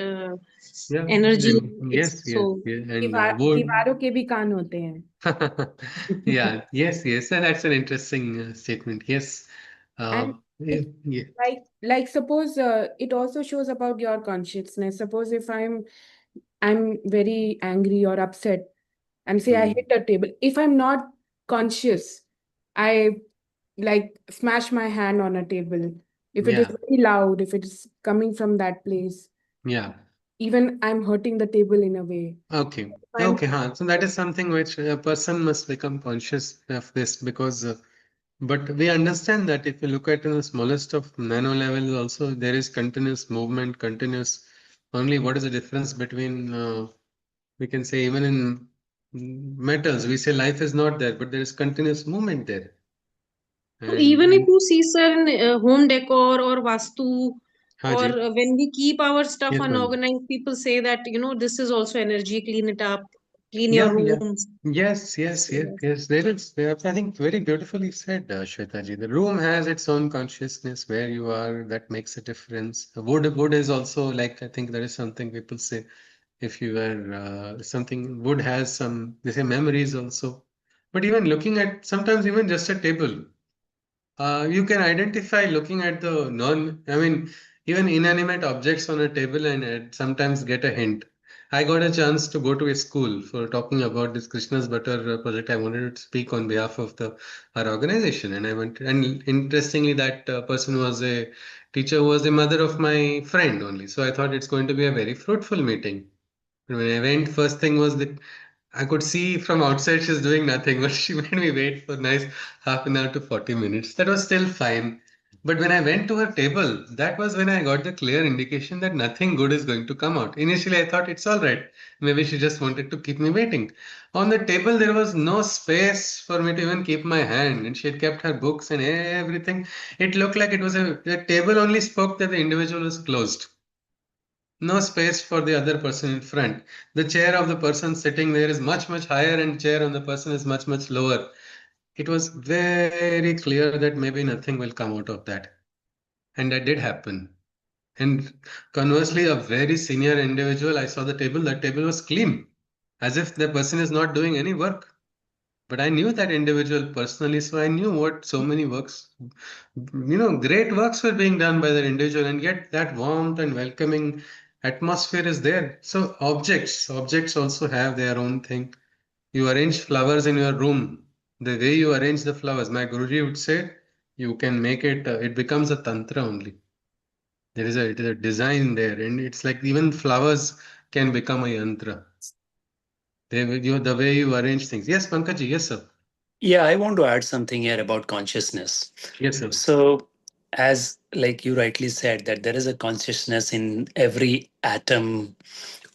yeah, energy. It's yes, yes, so. yes. And wood. दीवारों के भी कान होते हैं. Yeah, yes, yes. And that's an interesting statement. Yes. And Yeah, it yeah. like suppose it also shows about your consciousness. Suppose if I'm very angry or upset and say I Mm, hit a table. If I'm not conscious, I like smash my hand on a table. If it is yeah, very loud, if it is coming from that place. yeah. even I'm hurting the table in a way. Okay. I'm Okay. So that is something which a person must become conscious of this because, but we understand that if you look at in the smallest of nano levels, also there is continuous movement, continuous. Only what is the difference between, we can say, even in metals, we say life is not there, but there is continuous movement there. So even if And you see certain home decor or vastu, or Haji. when we keep our stuff Yes, ma'am. unorganized, people say that, this is also energy, clean it up, clean your Yeah, yeah. rooms. Yes, yes, So, yes, yes. There is, I think, very beautifully said, Shwetaji. The room has its own consciousness where you are, that makes a difference. Wood is also like, I think that is something people say, if you are something, wood has some, they say memories also. But even looking at, sometimes even just a table, you can identify looking at the I mean, even inanimate objects on a table and sometimes get a hint. I got a chance to go to a school for talking about this Krishna's Butter project. I wanted to speak on behalf of our organization, and I went. And interestingly, that person was a teacher who was the mother of my friend only. So I thought it's going to be a very fruitful meeting. When I went, first thing was that I could see from outside she's doing nothing, but she made me wait for nice half an hour to 40 minutes. That was still fine. But when I went to her table, that was when I got the clear indication that nothing good is going to come out. Initially, I thought it's all right. Maybe she just wanted to keep me waiting. On the table, there was no space for me to even keep my hand, and she had kept her books and everything. It looked like it was the table only spoke that the individual was closed. No space for the other person in front. The chair of the person sitting there is much, much higher, and chair on the person is much, much lower. It was very clear that maybe nothing will come out of that. And that did happen. And conversely, a very senior individual, I saw the table, that table was clean, as if the person is not doing any work. But I knew that individual personally, so I knew what so many works, great works were being done by that individual, and yet that warmth and welcoming atmosphere is there. So objects also have their own thing. You arrange flowers in your room, the way you arrange the flowers, my Guruji would say, you can make it, it becomes a tantra only. It is a design there, and it's like even flowers can become a yantra. The way you arrange things. Yes, Pankaji, yes, sir. Yeah, I want to add something here about consciousness. Yes, sir. So, as like you rightly said, that there is a consciousness in every atom,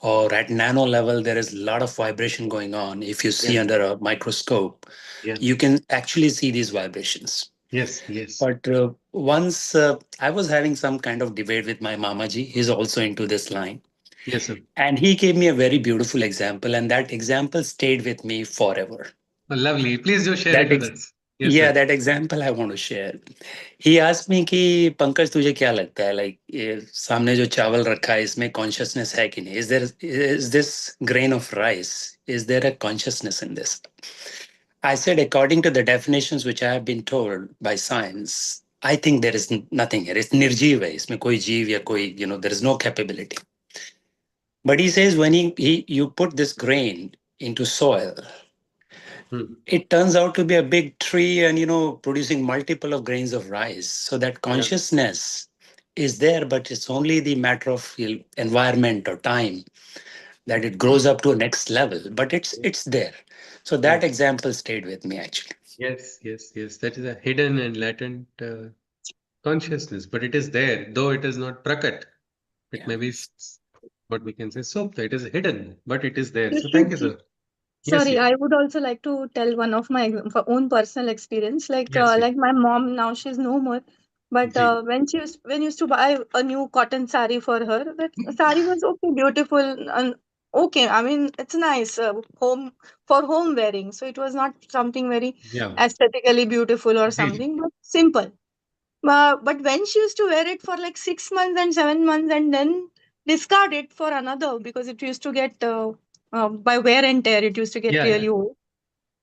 or at nano level, there is a lot of vibration going on. If you see Yes. under a microscope, Yeah. you can actually see these vibrations. Yes, yes. But once I was having some kind of debate with my Mamaji, he's also into this line. Yes, sir. And he gave me a very beautiful example, and that example stayed with me forever. Oh, lovely. Please do share it That with ex- us. Yes, yeah, sir. that example I want to share. He asked me कि पंकज तुझे क्या लगता है like ये सामने जो चावल रखा है इसमें consciousness है कि नहीं? Is this grain of rice? Is there a consciousness in this? I said according to the definitions which I have been told by science, I think there is nothing here. It's निर्जीव है. इसमें कोई जीव या कोई there is no capability. But he says when you put this grain into soil, it turns out to be a big tree and producing multiple of grains of rice. So that consciousness is there, but it's only the matter of environment or time that it grows up to a next level. But it's there. So that Yes, example stayed with me actually. yes, yes, yes. That is a hidden and latent consciousness, but it is there, though it is not prakat. It Yeah. may be what we can say supta. It is hidden, but it is there. So thank you, Krishna, sir. Yes, sorry, yes, I would also like to tell one of my own personal experience. yes, yes. Like my mom now, she's no more. But Ji. when used to buy a new cotton sari for her, that sari was okay, beautiful, and okay. I mean, it's nice home wearing. So it was not something very Yeah. aesthetically beautiful or Ji, ji. something, but simple. But when she used to wear it for like 6 months and 7 months and then discard it for another because it used to get by wear and tear, it used to get Yeah, yeah. really old.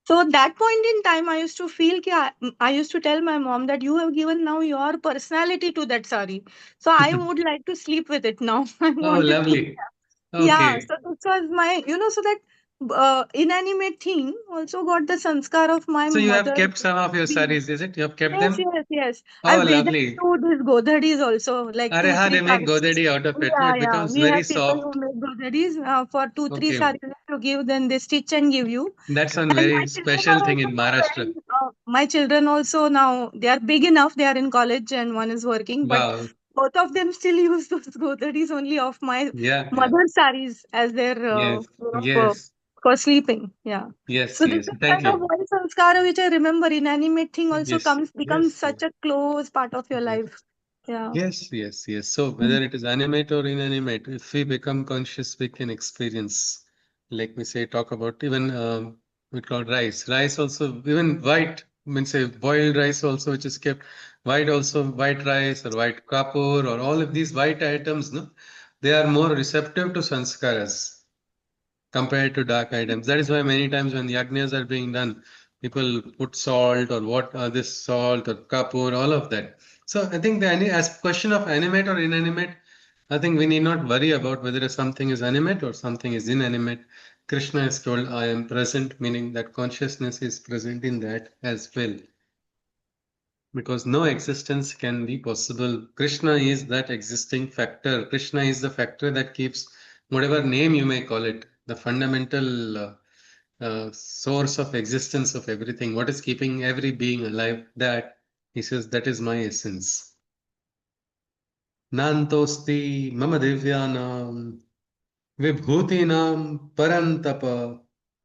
So at that point in time, I used to feel I used to tell my mom that you have given now your personality to that sari. So I would like to sleep with it now. I Oh, want to keep. lovely. Yeah. Okay. So this was my, so that inanimate thing also got the sanskar of my So you have mother. kept some of your being- saris, is it? You have kept Yes, them? yes, yes. I Oh, breed lovely. to these godhadis also, like Are two, ha, three they make saris. godedi out of it. No, Yeah, it yeah. becomes We very have people who soft. make godhadis for two, three Okay. saris to give, then they stitch and give you. That's one And my very children special are thing also in now Maharashtra. wearing. My children also now they are big enough. They are in college and one is working, but Wow. both of them still use those godhadis only of my Yeah, yeah. mother's saris as their Yes, for, yes, for sleeping. Yeah. yes, So this yes. is Thank kind of you. one sanskara which I remember. Inanimate thing also Yes, becomes yes, yes, such a close part of your yes. life. Yeah. Yes, yes, yes. So whether it is animate or inanimate, if we become conscious, we can experience. Like we say, talk about even we call rice. Rice also, even white, means say boiled rice also, which is kept white also, white rice or white kapur or all of these white items, no, they are more receptive to sanskaras compared to dark items. That is why many times when yagnas are being done, people put salt or what this salt or kapur, all of that. So I think the as question of animate or inanimate, I think we need not worry about whether something is animate or something is inanimate. Krishna is told, I am present, meaning that consciousness is present in that as well. Because no existence can be possible. Krishna is that existing factor. Krishna is the factor that keeps whatever name you may call it, the fundamental source of existence of everything. What is keeping every being alive? That he says, that is my essence. Nantosti mama divyanam vibhutinam parantapa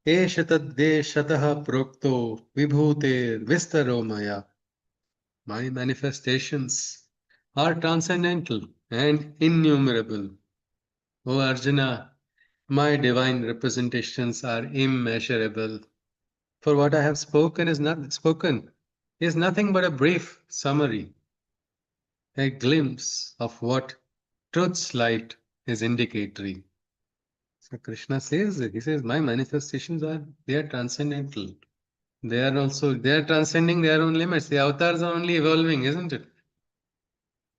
eshatadeshatah prokto vibhute vistaro maya. My manifestations are transcendental and innumerable. O Arjuna, my divine representations are immeasurable. For what I have spoken is nothing but a brief summary, a glimpse of what truth's light is indicatory. So Krishna says, he says, my manifestations they are transcendental. They are transcending their own limits. The avatars are only evolving, isn't it?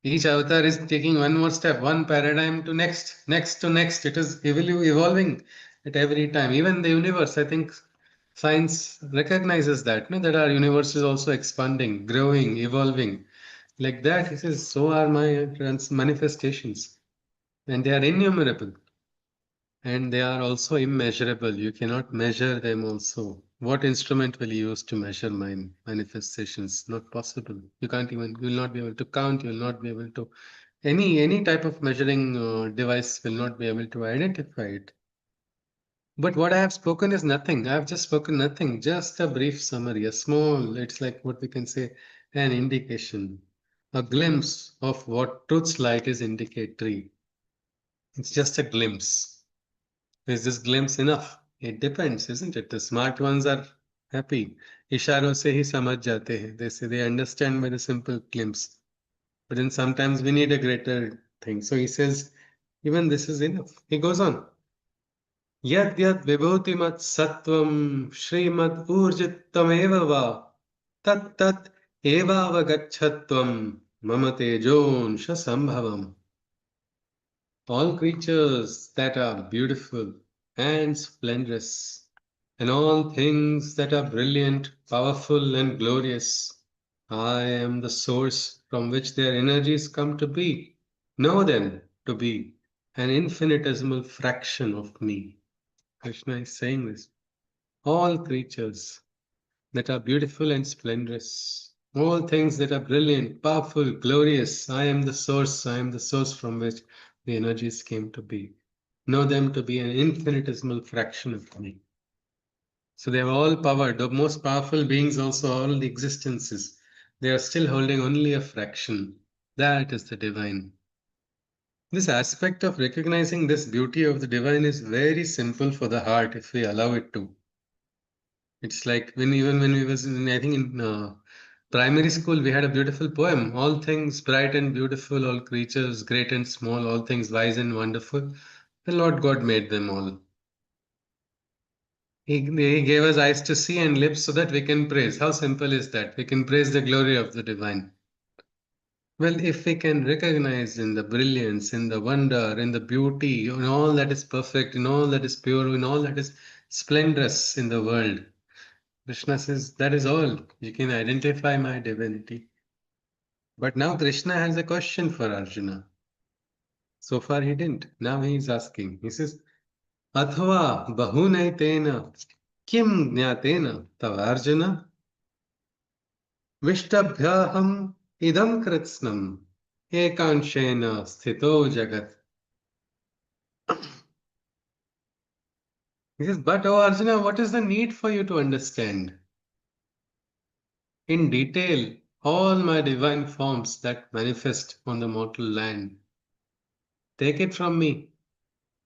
Each avatar is taking one more step, one paradigm to next, next to next. It is evolving at every time. Even the universe, I think science recognizes that, no? That our universe is also expanding, growing, evolving. Like that, he says, so are my manifestations. And they are innumerable. And they are also immeasurable. You cannot measure them also. What instrument will you use to measure my manifestations? Not possible. You can't even, you will not be able to count, you will not be able to, any type of measuring device will not be able to identify it. But what I have spoken is nothing. I have just spoken nothing, just a brief summary, a small, it's like what we can say, an indication, a glimpse of what truth's light is indicatory. It's just a glimpse. Is this glimpse enough? It depends, isn't it? The smart ones are happy. इशारों से ही समझ जाते हैं. They say they understand by the simple glimpse. But then sometimes we need a greater thing. So he says, even this is enough. He goes on. यद् यद् विभूतिमत् सत्वं श्रीमद् ऊर्जितमेव वा तत् तत् एवावगच्छत्वं मम तेजोंश संभवम्. All creatures that are beautiful and splendorous, and all things that are brilliant, powerful, and glorious, I am the source from which their energies come to be. Know them to be an infinitesimal fraction of me. Krishna is saying this. All creatures that are beautiful and splendorous, all things that are brilliant, powerful, glorious, I am the source from which the energies came to be. Know them to be an infinitesimal fraction of me. So they have all power. The most powerful beings also, all the existences, they are still holding only a fraction. That is the divine. This aspect of recognizing this beauty of the divine is very simple for the heart if we allow it to. It's like even when we was in, I think in primary school, we had a beautiful poem. All things bright and beautiful, all creatures great and small, all things wise and wonderful. The Lord God made them all. He gave us eyes to see and lips so that we can praise. How simple is that? We can praise the glory of the divine. Well, if we can recognize in the brilliance, in the wonder, in the beauty, in all that is perfect, in all that is pure, in all that is splendorous in the world. Krishna says, that is all. You can identify my divinity. But now Krishna has a question for Arjuna. So far he didn't. Now he is asking. He says, Athva bahunaitena kim jnatena tavarjuna vishtabhyaham idam kritsnam ekanshena sthito jagat. He says, but oh Arjuna, what is the need for you to understand in detail all my divine forms that manifest on the mortal land? Take it from me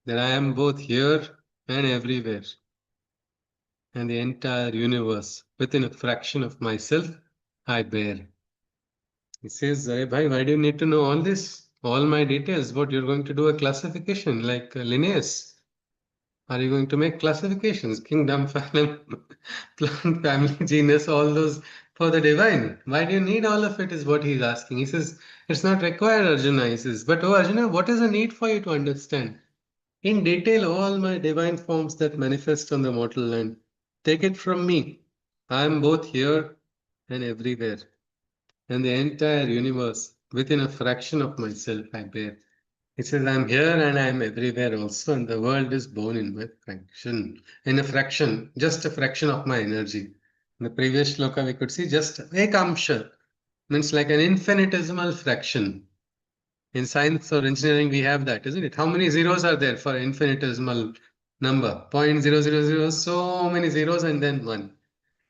that I am both here and everywhere, and the entire universe within a fraction of myself I bear. He says, Arey bhai, why do you need to know all this? All my details? What, you're going to do a classification like Linnaeus? Are you going to make classifications? Kingdom, phylum, plant, family, genus, all those for the divine. Why do you need all of it is what he's asking. He says, it's not required, Arjuna. He says, but oh Arjuna, what is the need for you to understand in detail all my divine forms that manifest on the mortal land? Take it from me. I am both here and everywhere, and the entire universe within a fraction of myself I bear. It says, I'm here and I'm everywhere also, and the world is born in my fraction. In a fraction, just a fraction of my energy. In the previous shloka, we could see just ekamsha, means like an infinitesimal fraction. In science or engineering, we have that, isn't it? How many zeros are there for infinitesimal number? 0.000, so many zeros and then one.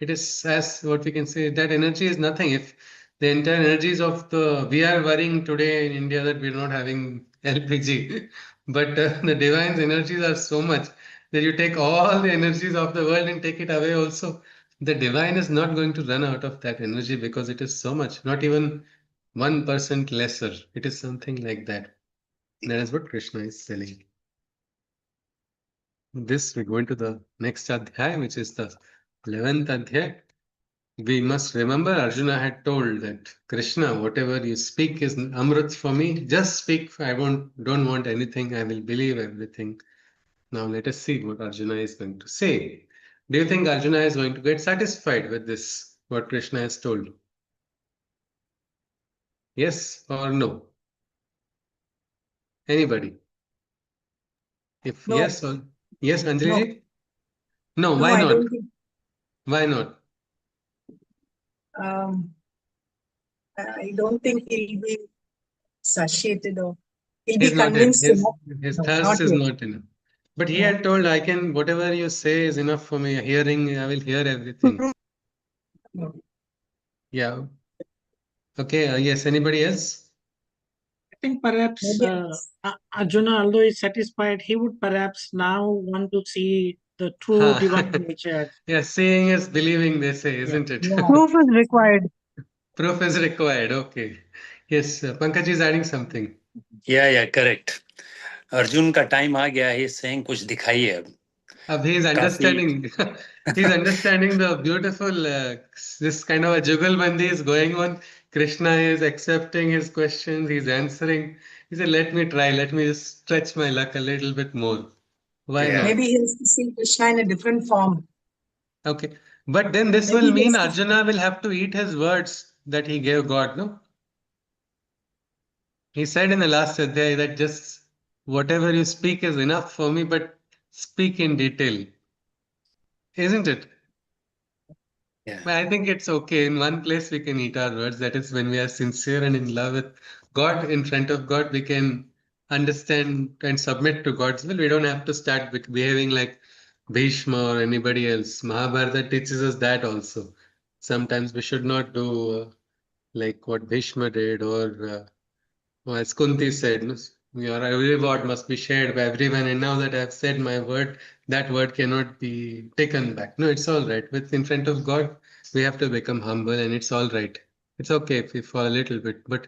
It is as what we can say that energy is nothing. If the entire energies of the we are worrying today in India that we're not having LPG, but the divine's energies are so much that you take all the energies of the world and take it away also. The divine is not going to run out of that energy because it is so much, not even 1% lesser. It is something like that. That is what Krishna is telling. This we go into the next adhyay, which is the 11th adhyay. We must remember Arjuna had told that Krishna, whatever you speak is Amrit for me. Just speak. Don't want anything. I will believe everything. Now let us see what Arjuna is going to say. Do you think Arjuna is going to get satisfied with this, what Krishna has told? Yes or no? Anybody? If No, yes or yes, no, Anjali? No, no, why I not? don't think. Why not? Um, I don't think he'll be satiated or he'll be He's not yet. convinced enough. His No, thirst not is yet. not enough. But he No. had told, I can, whatever you say is enough for me. Hearing, I will hear everything. No. Yeah. Okay. Yes. Anybody else? I think perhaps Maybe Arjuna, although he's satisfied, he would perhaps now want to see the true Ha. divine nature. Yeah. Seeing is believing, they say, Yeah. isn't it? yeah. Proof is required. Proof is required. Okay. Yes. Pankaj is adding something. Yeah, correct. Arjun का time आ गया है saying कुछ दिखाइए अब He is काफी understanding. He's understanding the beautiful, this kind of a jugalbandi is going on. Krishna is accepting his questions. He's answering. He said, let me try. Let me just stretch my luck a little bit more. Why Yeah. not? Maybe he has to see Krishna in a different form. Okay. But then this Maybe will he mean has to Arjuna will have to eat his words that he gave God, no? He said in the last adhyay that just whatever you speak is enough for me, but speak in detail. Isn't it? Yeah. But I think it's okay. In one place we can eat our words. That is when we are sincere and in love with God. In front of God, we can understand and submit to God's will. We don't have to start behaving like Bhishma or anybody else. Mahabharata teaches us that also. Sometimes we should not do like what Bhishma did, or as Kunti said, no, your every word must be shared by everyone. And now that I've said my word, that word cannot be taken back. No, it's all right. With in front of God, we have to become humble, and it's all right. It's okay if we fall a little bit. But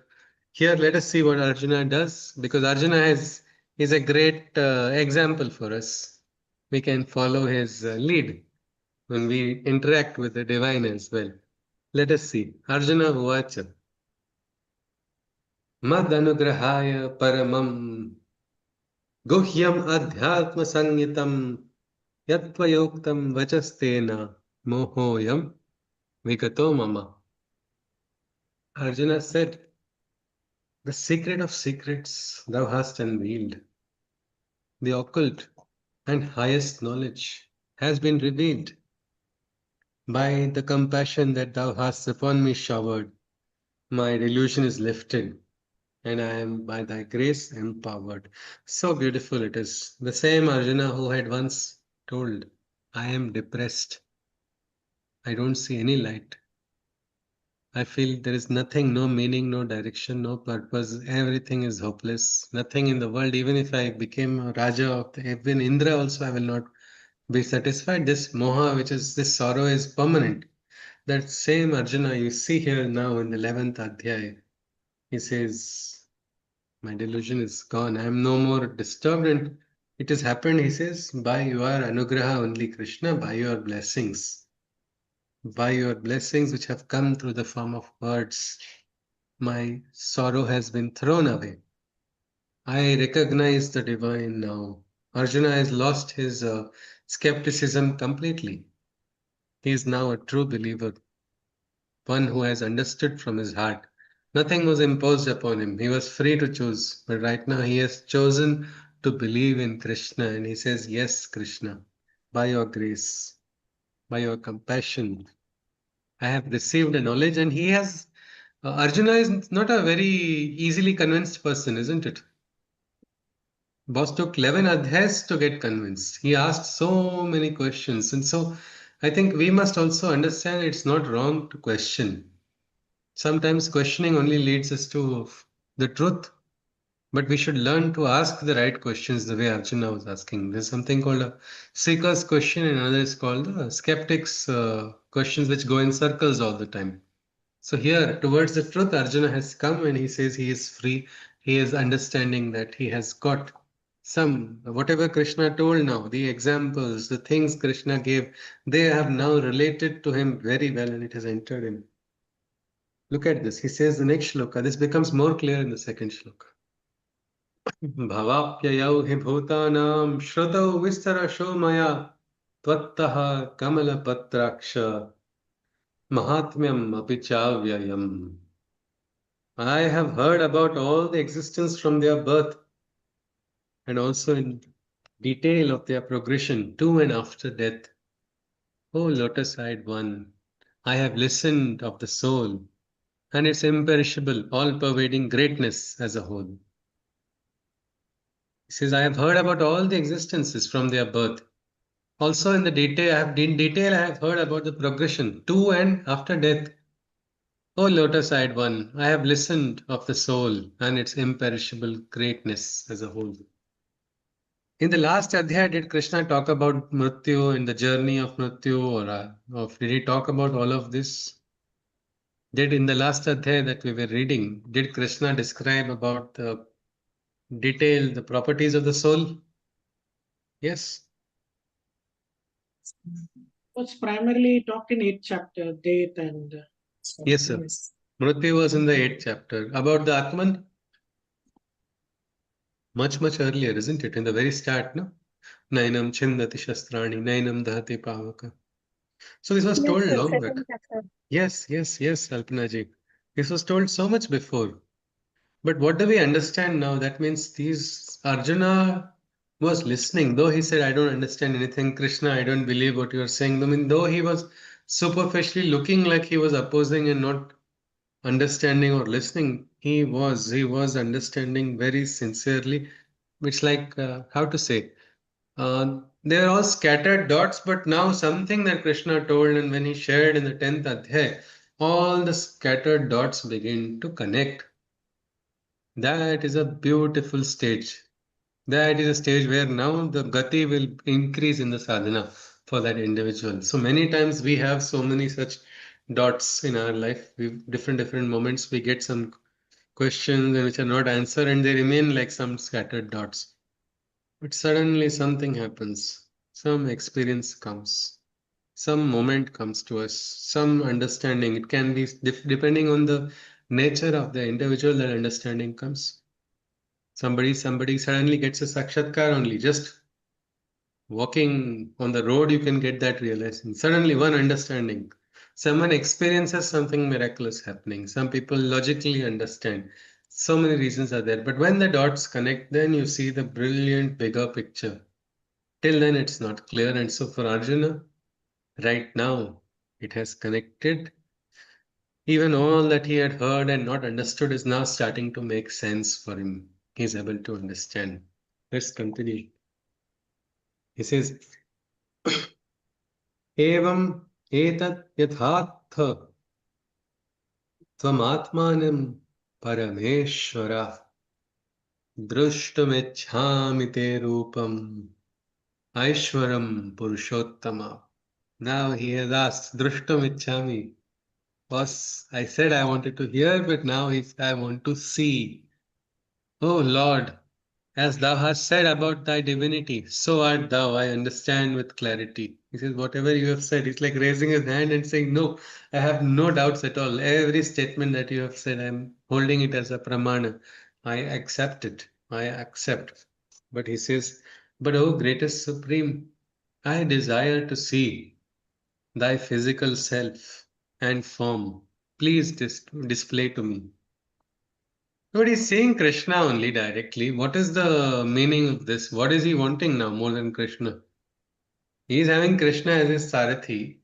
here, let us see what Arjuna does, because Arjuna is a great example for us. We can follow his lead when we interact with the divine as well. Let us see. Arjuna Uvacha. Mad anugrahaya paramam guhyam adhyatma sangitam Yatvayoktam vachastena mohoyam vigato mama. Arjuna said, the secret of secrets thou hast unveiled. The occult and highest knowledge has been revealed. By the compassion that thou hast upon me showered, my delusion is lifted, and I am by thy grace empowered. So beautiful it is. The same Arjuna who had once told, I am depressed. I don't see any light. I feel there is nothing, no meaning, no direction, no purpose. Everything is hopeless. Nothing in the world. Even if I became a Raja of the even Indra, also I will not be satisfied. This moha, which is this sorrow, is permanent. That same Arjuna you see here now in the 11th Adhyay, he says, my delusion is gone. I am no more disturbed, and it has happened, he says, by your anugraha only, Krishna, by your blessings. By your blessings which have come through the form of words, my sorrow has been thrown away. I recognize the divine now. Arjuna has lost his skepticism completely. He is now a true believer, one who has understood from his heart. Nothing was imposed upon him. He was free to choose. But right now he has chosen to believe in Krishna, and he says, yes, Krishna, by your grace, by your compassion, I have received a knowledge. And he has, Arjuna is not a very easily convinced person, isn't it? Boss took 11 adhyas to get convinced. He asked so many questions. And so I think we must also understand it's not wrong to question. Sometimes questioning only leads us to the truth, but we should learn to ask the right questions the way Arjuna was asking. There's something called a seeker's question, and another is called the skeptic's questions, which go in circles all the time. So here, towards the truth, Arjuna has come and he says he is free. He is understanding that he has got some, whatever Krishna told now, the examples, the things Krishna gave, they have now related to him very well, and it has entered him. Look at this. He says the next shloka. This becomes more clear in the second shloka. Bhavapyayau hi bhutanam shruto vistarasho maya tvattaha kamala patraksha mahatmyam apichavyayam. I have heard about all the existence from their birth and also in detail of their progression to and after death. O lotus-eyed one, I have listened of the soul and its imperishable, all-pervading greatness as a whole. He says, I have heard about all the existences from their birth. Also in detail, I have heard about the progression to and after death. O lotus-eyed one, I have listened of the soul and its imperishable greatness as a whole. In the last adhyaya, did Krishna talk about Mrityu and the journey of Mrityu, or did he talk about all of this? Did in the last adhyaya that we were reading, did Krishna describe about the detail, the properties of the soul? Yes. Was primarily talked in 8th chapter, death and. Yes, sir. Yes. Mrityu was in the 8th chapter. About the Atman? Much, much earlier, isn't it? In the very start, no? Nainam chindati shastrani, nainam dahati pavaka. So this was Yes, told sir, long back. second chapter. Yes, yes, yes, Alpana ji. This was told so much before. But what do we understand now? That means these Arjuna was listening, though he said, I don't understand anything. Krishna, I don't believe what you are saying. I mean, though he was superficially looking like he was opposing and not understanding or listening, he was understanding very sincerely. It's like, how to say, they're all scattered dots, but now something that Krishna told and when he shared in the 10th Adhyay, all the scattered dots begin to connect. That is a beautiful stage. That is a stage where now the gati will increase in the sadhana for that individual. So many times we have so many such dots in our life. Different moments we get some questions which are not answered and they remain like some scattered dots. But suddenly something happens. Some experience comes. Some moment comes to us. Some understanding. It can be depending on the nature of the individual, that understanding comes. Somebody suddenly gets a sakshatkar only, just Walking on the road, you can get that realization. Suddenly, one understanding. Someone experiences something miraculous happening. Some people logically understand. So many reasons are there. But when the dots connect, then you see the brilliant bigger picture. Till then, it's not clear. And so for Arjuna, right now, it has connected. Even all that he had heard and not understood is now starting to make sense for him. He's able to understand. Let's continue. He says, Evam etat yathatha tvamatmanam parameshwara drushtumecchami te rupam aishwaram purushottama. Now he has asked, Drushtumecchami. Was I said I wanted to hear, but now I want to see. Oh Lord, as thou hast said about thy divinity, so art thou, I understand with clarity. He says, whatever you have said, he's like raising his hand and saying, no, I have no doubts at all. Every statement that you have said, I'm holding it as a pramana. I accept it. I accept. But he says, but oh greatest supreme, I desire to see thy physical self and form. Please display to me. But he's seeing Krishna only directly. What is the meaning of this? What is he wanting now more than Krishna? He's having Krishna as his Sarathi.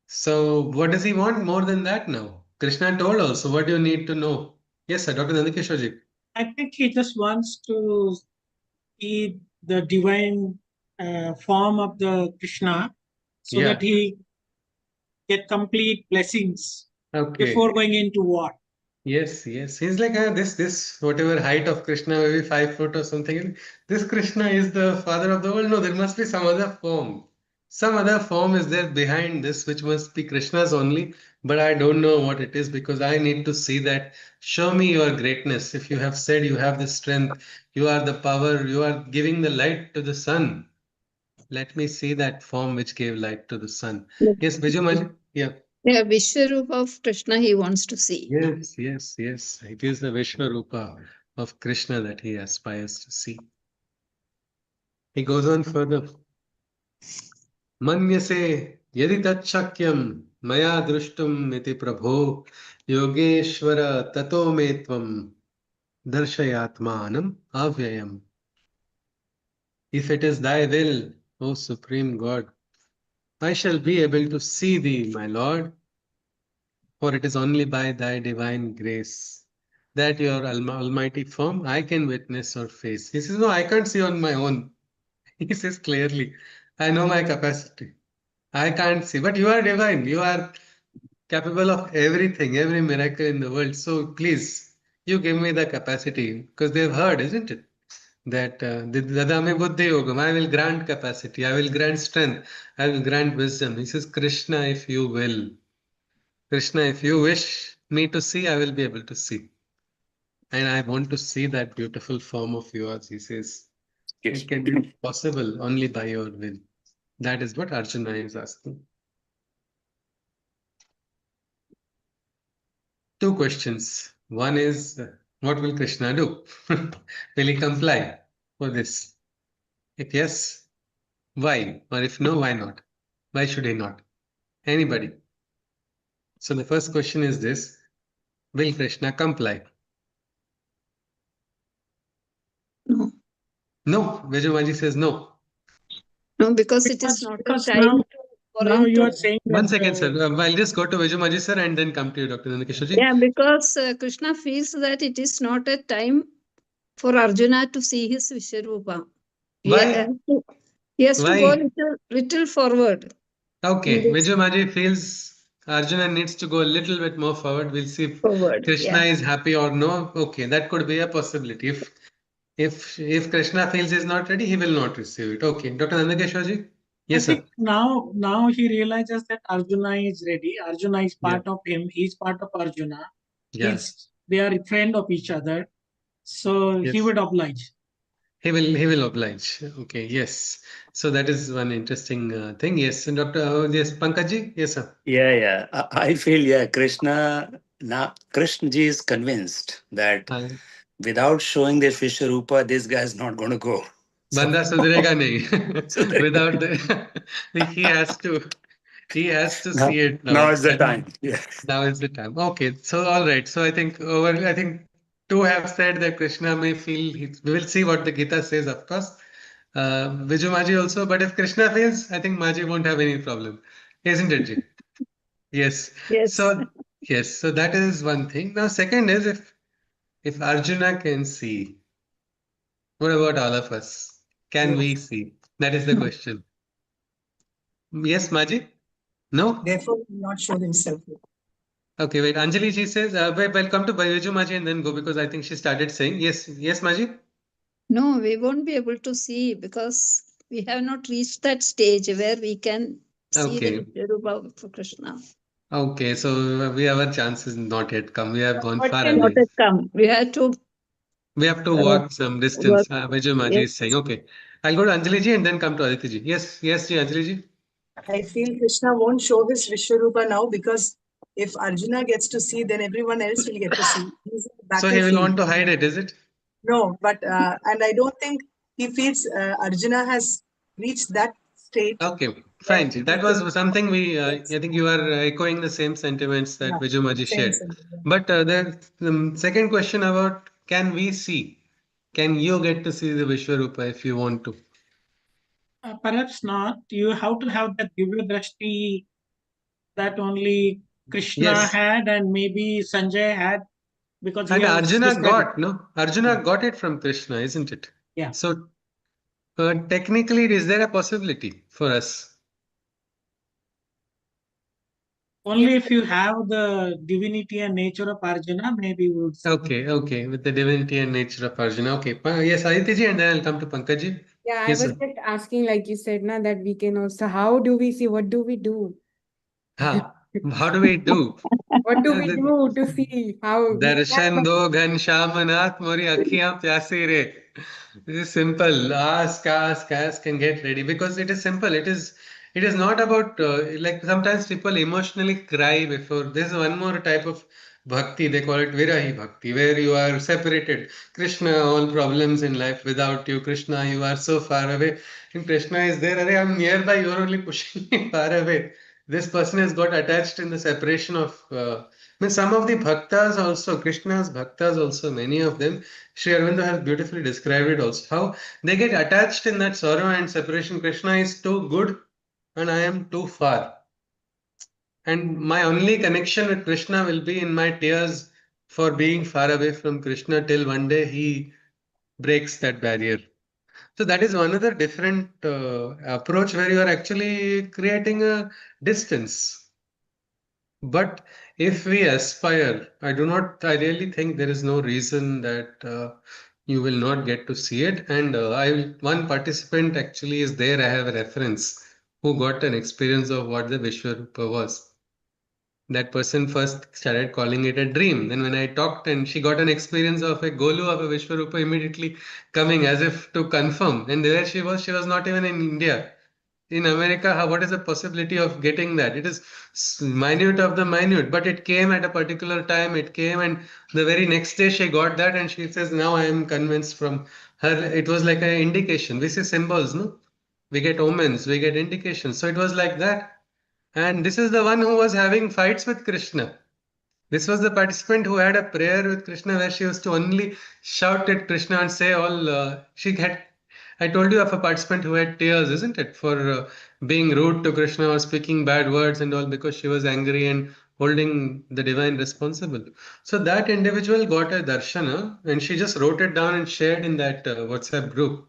So what does he want more than that now? Krishna told also, what do you need to know? Yes, sir, Dr. Nandakishwarji. I think he just wants to see the divine form of the Krishna so Yeah. that he get complete blessings Okay. before going into war. Yes, yes. He's like this whatever height of Krishna, maybe 5 foot or something. This Krishna is the father of the world. No, there must be some other form. Some other form is there behind this, which must be Krishna's only. But I don't know what it is because I need to see that. Show me your greatness. If you have said you have the strength, you are the power, you are giving the light to the sun. Let me see that form which gave light to the sun. Yes, Vijay Maji? Yeah. Yeah, Vishwarupa of Krishna he wants to see. Yes, yes, yes. It is the Vishwarupa of Krishna that he aspires to see. He goes on further. Manyase yadi tachakyam maya drushtum iti prabho yogeshwara tato me tvam darshayatmanam avyayam. If it is thy will, O Supreme God, I shall be able to see thee, my Lord, for it is only by thy divine grace that your almighty form I can witness or face. He says, no, I can't see on my own. He says clearly, I know my capacity. I can't see, but you are divine. You are capable of everything, every miracle in the world. So please, you give me the capacity because they've heard, isn't it? That Dadame Buddhi Yogam, I will grant capacity, I will grant strength, I will grant wisdom. He says, Krishna, if you will. Krishna, if you wish me to see, I will be able to see. And I want to see that beautiful form of yours, he says. Yes. It can be possible only by your will. That is what Arjuna is asking. Two questions. One is, what will Krishna do? Will he comply for this? If yes, why? Or if no, why not? Why should he not? Anybody? So the first question is this, will Krishna comply? No, No, Vijayamaji says no. no, because it is not a Because time for now him you are to. saying One that second, sir. I'll just go to Vijayamaji, sir, and then come to you, Dr. Nandakishwarji. Yeah, because Krishna feels that it is not a time for Arjuna to see his Vishwarupa. Why? He has to go Why? little forward. Okay, In this Vijayamaji feels Arjuna needs to go a little bit more forward. We'll see if forward, Krishna yeah. is happy or no. Okay, that could be a possibility. If Krishna feels he's not ready, he will not receive it. Okay, Dr. Nandakeshwarji? I Yes, sir. think now he realizes that Arjuna is ready. Arjuna is part of him. He's part of Arjuna. Yeah. They are a friend of each other. So he Yes. would oblige. He will oblige. Okay, yes. So that is one interesting thing. Yes, and yes, Pankajji? Yes, sir. Yeah. I feel, yeah, Krishna ji is convinced that I- without showing their Vishwarupa, this guy is not going to go. Banda sudrega nahi. Without the, he has to Now, see it now now. is the And time. Yeah. now is the time. Okay, so all right. So I think two have said that Krishna may feel. We will see what the Gita says, of course. Viju Maji also. But if Krishna feels, I think Maji won't have any problem, isn't it, Ji? Yes. Yes. So yes. So that is one thing. Now, second is if Arjuna can see, what about all of us? Can we Yes. see? That is the question. Yes, Maji? No? Therefore, he will not show himself. Okay, wait. Anjali ji says, welcome to Bayuju Maji and then go because I think she started saying, yes, Maji? No, we won't be able to see because we have not reached that stage where we can see the Okay. Vishwarupa of Krishna. Okay, so our chance is not yet come. We have gone What far can Not away. yet come. We have to We have to uh, walk some distance. work. Bayuju Maji Yes. is saying, okay. I'll go to Anjali ji and then come to Aditi ji. Yes, ji, Anjali ji. I feel Krishna won't show his Vishwarupa now because if Arjuna gets to see, then everyone else will get to see. He's in the So he will battlefield. want to hide it, is it? No, but and I don't think he feels Arjuna has reached that state Okay, where fine, ji. he That can. was something Yes, I think you are echoing the same sentiments that yeah, Viju Maji same shared. sentiment. But the second question about can we see? Can you get to see the Vishwarupa if you want to? Perhaps not. You have to have that Divya Drashti that only Krishna Yes. had and maybe Sanjay had because he And has Arjuna described it. got, no? Arjuna Yeah. got it from Krishna, isn't it? Yeah. So technically, is there a possibility for us? Only if you have the divinity and nature of Arjuna, maybe we would see. Okay, with the divinity and nature of Arjuna. Okay, yes, Aditi ji, and then I'll come to Pankaj ji. Yeah, I Yes, was sir. just asking, like you said, na, that we can also, how do we see? What do we do? How do we do? What do Uh, we the- do to see how we Darshan have? दो घनश्यामनाथ मोरी अखियां प्यासी रे. This is simple. Ask, and get ready because it is simple. It is not about like sometimes people emotionally cry before. There's one more type of bhakti. They call it virahi bhakti, where you are separated. Krishna, all problems in life without you. Krishna, you are so far away. And Krishna is there. Arey, I'm nearby. You're only pushing me far away. This person has got attached in the separation of. Some of the bhaktas also, Krishna's bhaktas also, many of them, Sri Aurobindo has beautifully described it also, how they get attached in that sorrow and separation. Krishna is too good and I am too far. And my only connection with Krishna will be in my tears for being far away from Krishna till one day he breaks that barrier. So that is one other different approach where you are actually creating a distance. But if we aspire, I really think there is no reason that you will not get to see it. And one participant actually is there. I have a reference who got an experience of what the Vishwarupa was. That person first started calling it a dream. Then when I talked and she got an experience of a Golu of a Vishwarupa immediately coming as if to confirm. And there she was not even in India. In America, what is the possibility of getting that? It is minute of the minute, but it came at a particular time. It came, and the very next day she got that, and she says, "Now I am convinced from her." It was like an indication. We see symbols, no? We get omens, we get indications. So it was like that. And this is the one who was having fights with Krishna. This was the participant who had a prayer with Krishna where she used to only shout at Krishna and say all. She had. I told you of a participant who had tears, isn't it, for being rude to Krishna or speaking bad words and all because she was angry and holding the divine responsible. So that individual got a darshana and she just wrote it down and shared in that WhatsApp group.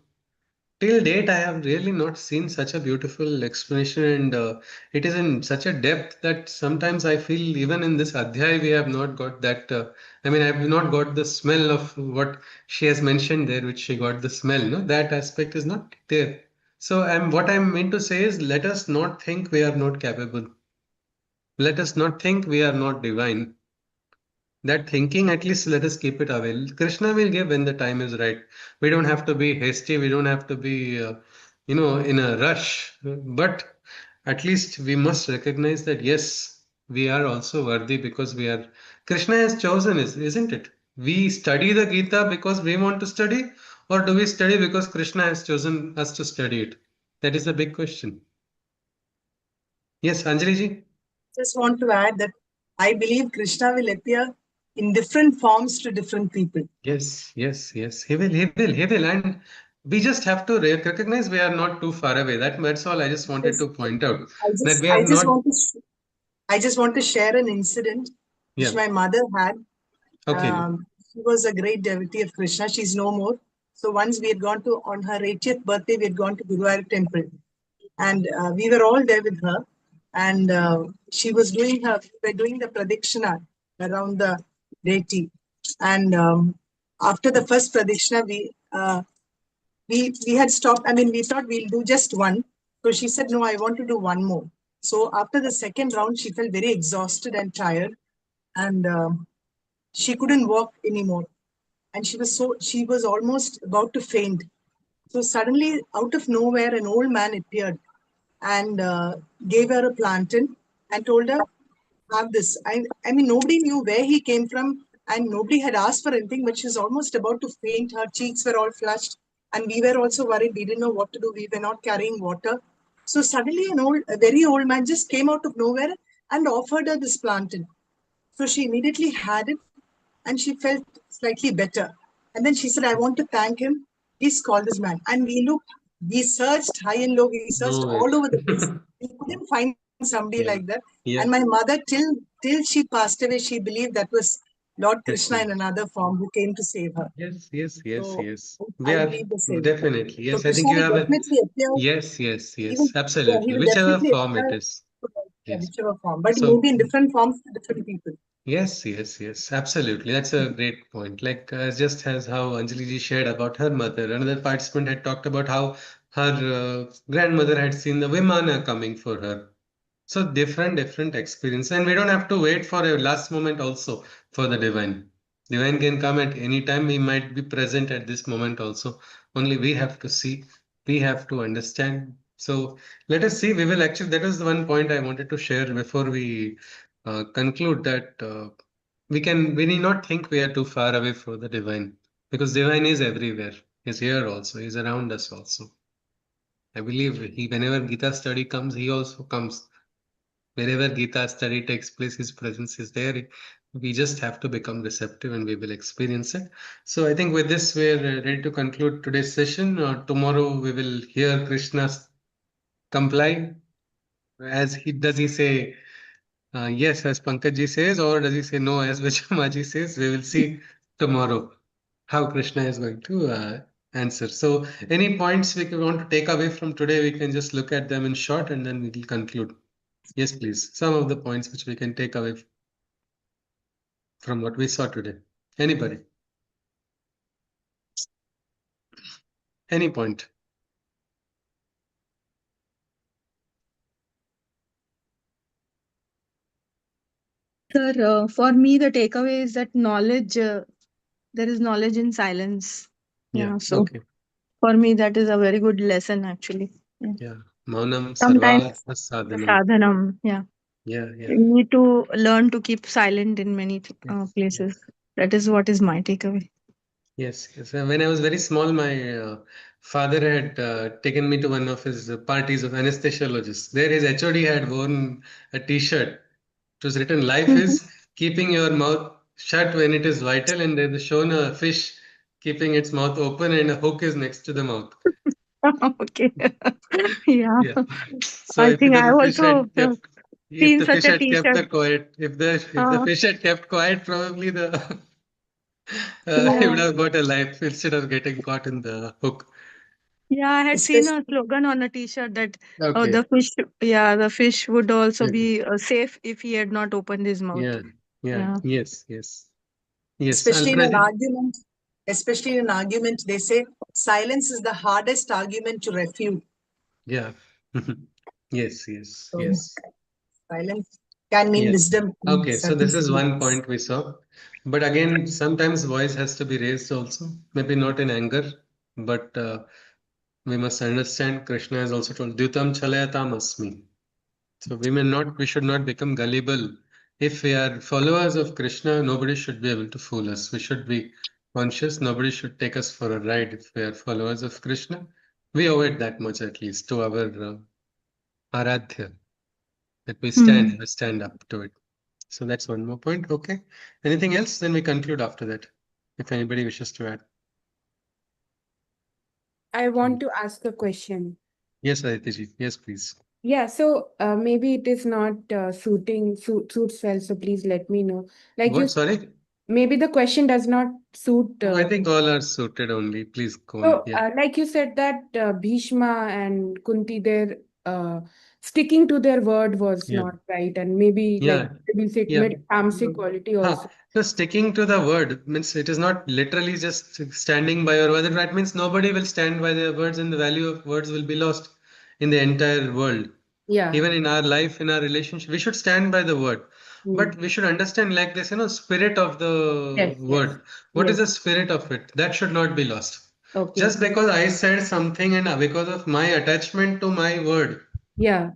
Till date, I have really not seen such a beautiful explanation, and it is in such a depth that sometimes I feel even in this adhyay we have not got that. I have not got the smell of what she has mentioned there, which she got the smell. No, that aspect is not there. So, what I'm meant to say is, let us not think we are not capable. Let us not think we are not divine. That thinking, at least let us keep it away. Krishna will give when the time is right. We don't have to be hasty. We don't have to be, in a rush. But at least we must recognize that yes, we are also worthy because we are. Krishna has chosen, isn't it? We study the Gita because we want to study, or do we study because Krishna has chosen us to study it? That is the big question. Yes, Anjali ji? Just want to add that I believe Krishna will appear in different forms to different people. Yes, yes, yes. He will, he will, he will. And we just have to recognize we are not too far away. That's all I just wanted to point out. That we I are just not. want to I just want to share an incident which Yeah. my mother had. Okay. She was a great devotee of Krishna. She's no more. So once we had gone to, on her 80th birthday, we had gone to Guruvayur temple. And we were all there with her. And she was doing we were doing the pradikshina around the deity. And after the first pradikshina, we had stopped. I mean, we thought we'll do just one. So she said, no, I want to do one more. So after the second round, she felt very exhausted and tired. And she couldn't walk anymore. And she was almost about to faint. So suddenly, out of nowhere, an old man appeared and gave her a plantain and told her, have this. I mean, nobody knew where he came from and nobody had asked for anything, but she was almost about to faint. Her cheeks were all flushed and we were also worried. We didn't know what to do. We were not carrying water. So suddenly a very old man just came out of nowhere and offered her this plantain. So she immediately had it and she felt slightly better. And then she said, I want to thank him. Please call this man. And we searched high and low, we searched No way. all over the place. We couldn't find somebody Yeah. like that. Yeah. And my mother, till she passed away, she believed that was Lord Krishna in another form who came to save her. Yes, yes, yes, So yes. I We are believe the same. definitely. So Yes, I think Krishna you will have a. definitely appear. Yes, yes, He yes. will, yeah, he Absolutely. will Whichever definitely form it appear, is. yeah, Yes. whichever form. But So, maybe in different forms to different people. yes, yes, yes. Absolutely. That's a great point. Like, just as how Anjali ji shared about her mother, another participant had talked about how her grandmother had seen the Vimana coming for her. So different experience, and we don't have to wait for a last moment also for the divine. Divine can come at any time. We might be present at this moment also. Only we have to see, we have to understand. So let us see. We will actually. That is the one point I wanted to share before we conclude that we need not think we are too far away for the divine, because divine is everywhere. He's here also. He's around us also. I believe he whenever Gita study comes, he also comes. Wherever Gita study takes place, his presence is there. We just have to become receptive and we will experience it. So I think with this, we're ready to conclude today's session. Tomorrow we will hear Krishna comply. As he does he say yes, as Pankaj ji says, or does he say no, as Vijamaji says? We will see tomorrow how Krishna is going to answer. So any points we want to take away from today, we can just look at them in short and then we will conclude. Yes, please. Some of the points which we can take away from what we saw today. Anybody? Any point? Sir, for me, the takeaway is that knowledge, there is knowledge in silence. Yeah. So Okay. for me, that is a very good lesson, actually. Yeah. Maunam Sometimes sarva the sadhanam. sadhanam, Yeah. Yeah. you need to learn to keep silent in many Yes. places. That is what is my takeaway. Yes. Yes. When I was very small, my father had taken me to one of his parties of anesthesiologists. There, his HOD had worn a T-shirt. It was written, "Life is keeping your mouth shut when it is vital," and they shown a fish keeping its mouth open, and a hook is next to the mouth. Okay. Yeah. Yeah. So I if think I the fish also had kept, if seen the such fish a had kept t-shirt. the quiet, if the fish had kept quiet, probably the he would Yeah. have got a life instead of getting caught in the hook. Yeah, I had seen Especially a slogan on a t-shirt that Okay. the fish would also Okay. be safe if he had not opened his mouth. Yeah. Yeah. Yeah. Yes. Yes. Yes. especially in Alpana an ji. argument, especially in an argument, they say silence is the hardest argument to refute. Yeah. Yes. Yes. So Yes. silence can mean Yes. wisdom in Okay. So certain this is one situations. point we saw. But again, sometimes voice has to be raised also. Maybe not in anger, but we must understand Krishna has also told, Dyutam chalayatam asmi. So we should not become gullible. If we are followers of Krishna, nobody should be able to fool us. We should be conscious. Nobody should take us for a ride if we are followers of Krishna. We owe it that much at least to our Aradhya, that we stand up to it. So that's one more point. Okay. Anything else? Then we conclude after that. If anybody wishes to add. I want to ask a question. Yes, Aditi. Yes, please. Yeah, so maybe it is not suits well, so please let me know. Like you, What? Sorry? maybe the question does not suit. No, I think all are suited only. Please go on. So, Yeah. like you said that Bhishma and Kunti, their sticking to their word was Yeah. not right, and maybe like Yeah. we say Yeah. tamasic quality also. So sticking to the word means it is not literally just standing by your word. That means nobody will stand by their words and the value of words will be lost in the entire world. Yeah. Even in our life, in our relationship, we should stand by the word. But we should understand like this, spirit of the Yes, yes, word. What is yes. the spirit of it? That should not be lost. Okay. Just because I said something and because of my attachment to my word, Yeah.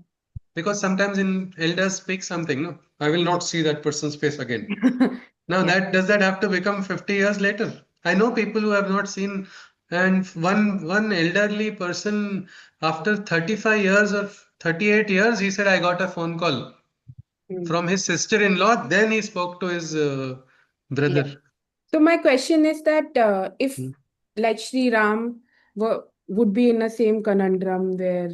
because sometimes in elders speak something, no, I will not see that person's face again. Now Yeah. that does that have to become 50 years later? I know people who have not seen, and one elderly person after 35 years or 38 years, he said, I got a phone call Mm. from his sister-in-law. Then he spoke to his Yeah. brother. So my question is that if Hmm. like Sri Ram would be in the same conundrum where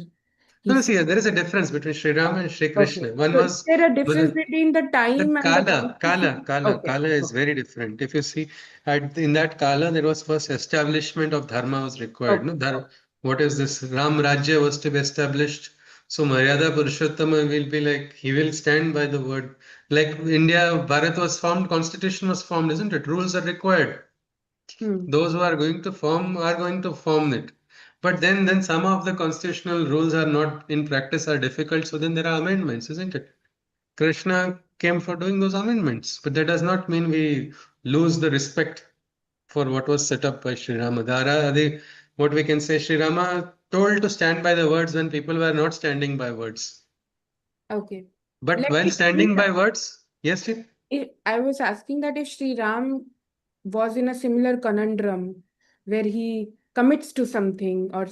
No, no, he's see, there is a difference between Sri Ram and Sri okay. Krishna. One So is was there a difference the between the The time and the constitution? Okay. Kala is very different. If you see, in that Kala, there was first establishment of dharma was required. Okay. No, what is this? Ram Rajya was to be established. So Maryada Purushottama will be like, he will stand by the word. Like India, Bharat was formed, constitution was formed, isn't it? Rules are required. Hmm. Those who are going to form it. But then some of the constitutional rules are not in practice are difficult. So then there are amendments, isn't it? Krishna came for doing those amendments, but that does not mean we lose the respect for what was set up by Sri Rama. What we can say, Sri Rama told to stand by the words when people were not standing by words. Okay. But Like while standing by words, yes, Chief? I was asking that if Sri Ram was in a similar conundrum where he commits to something or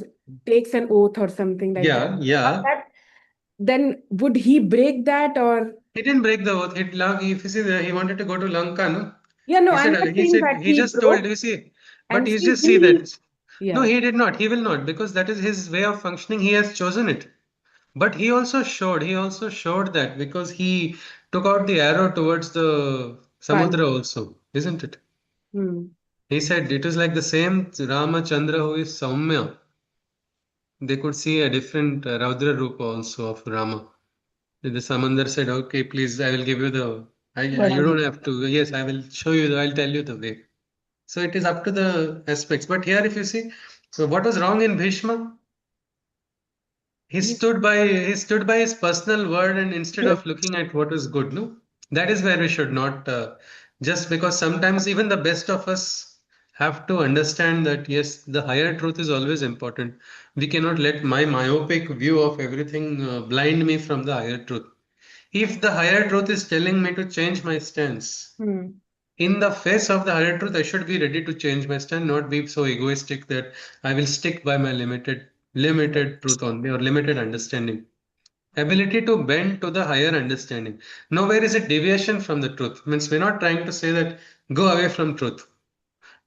takes an oath or something like that, Yeah, yeah. then would he break that or He didn't break the oath. If you see, he wanted to go to Lanka, no? yeah, no, He I'm said, not saying that he he just told, broke you see, but and you see just will see he that. No, yeah. he did not. He will not because that is his way of functioning. He has chosen it. But he also showed that because he took out the arrow towards the Fun. Samudra also, isn't it? Hmm. He said it is like the same Ramachandra who is Saumya. They could see a different Raudra Rupa also of Rama. The Samandar said, okay, please, I will give you you Fun. don't have to, yes, I will show you, I'll tell you the way. So it is up to the aspects. But here, if you see, so what was wrong in Bhishma? He- He stood by his personal word and instead Yes. of looking at what is good, no? That is where we should not just because sometimes even the best of us have to understand that yes, the higher truth is always important. We cannot let my myopic view of everything blind me from the higher truth. If the higher truth is telling me to change my stance, Hmm. in the face of the higher truth, I should be ready to change my stand, not be so egoistic that I will stick by my limited truth only or limited understanding. Ability to bend to the higher understanding. Nowhere is it deviation from the truth. Means we're not trying to say that go away from truth.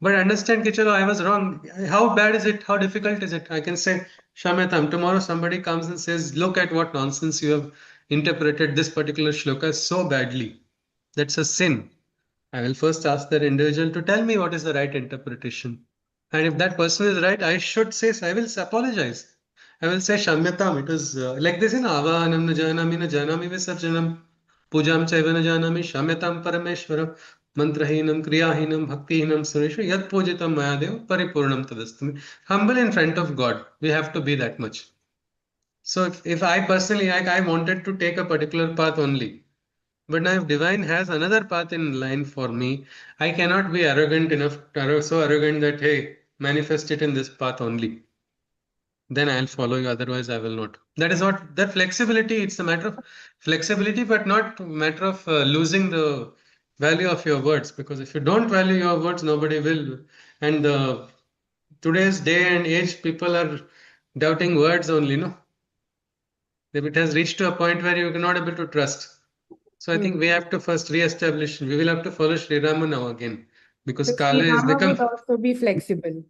But understand, Kichalo, I was wrong. How bad is it? How difficult is it? I can say, Shametam, tomorrow somebody comes and says, look at what nonsense you have interpreted this particular shloka so badly. That's a sin. I will first ask that individual to tell me what is the right interpretation. And if that person is right, I should say, I will apologize. I will say, Shamyatam, it is like this in Avahanam na janami na janami visarjanam, pujam chaiva na janami, Shamyatam parameshwaram, mantrahinam, kriyahinam, bhaktihinam, sureshu, yad pujitam mayadev, paripurnam tadastami. Humble in front of God. We have to be that much. So if I personally, like, I wanted to take a particular path only, but now, if divine has another path in line for me, I cannot be arrogant enough, so arrogant that, hey, manifest it in this path only. Then I'll follow you, otherwise, I will not. That is what that flexibility, it's a matter of flexibility, but not a matter of losing the value of your words, because if you don't value your words, nobody will. And today's day and age, people are doubting words only, no? It has reached to a point where you cannot able to trust. So I think we have to first re-establish. We will have to follow Sri Rama now again, because So Kala Sri has Rama would become. also be flexible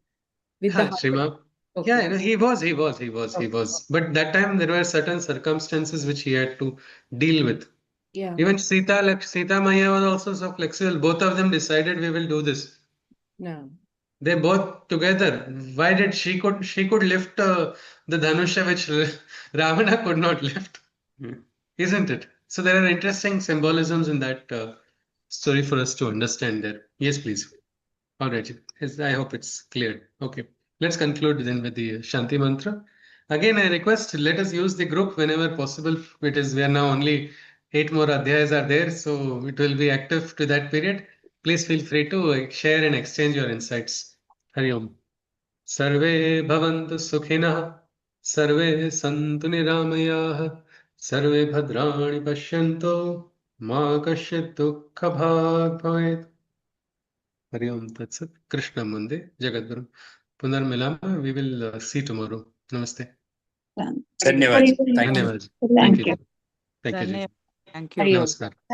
with the Ha, heart. Sri Rama. Okay. Yeah, you know, he was. But that time there were certain circumstances which he had to deal with. Yeah. Even Sita Maya was also so flexible. Both of them decided we will do this. No. They both together. Why did she could lift the Dhanusha which Ravana could not lift, isn't it? So there are interesting symbolisms in that story for us to understand there. Yes, please. All right. Yes, I hope it's clear. Okay. Let's conclude then with the Shanti mantra. Again, I request let us use the group whenever possible. It is we are now only 8 more adhyayas are there, so it will be active to that period. Please feel free to share and exchange your insights. Hari Om. Sarve bhavantu sukhinah, sarve santu niramayah, sarve bhadrani pashyanto, ma kasyat dukkha bhag bhavet. Hari Om Tat Sat. Krishna Munde, Jagadguru. Punarmilama, we will see tomorrow. Namaste. Dhanyavad. Thank you. Dhanyavad. Thank Thank you. you. Thank you. Ji. Thank you. Namaskar.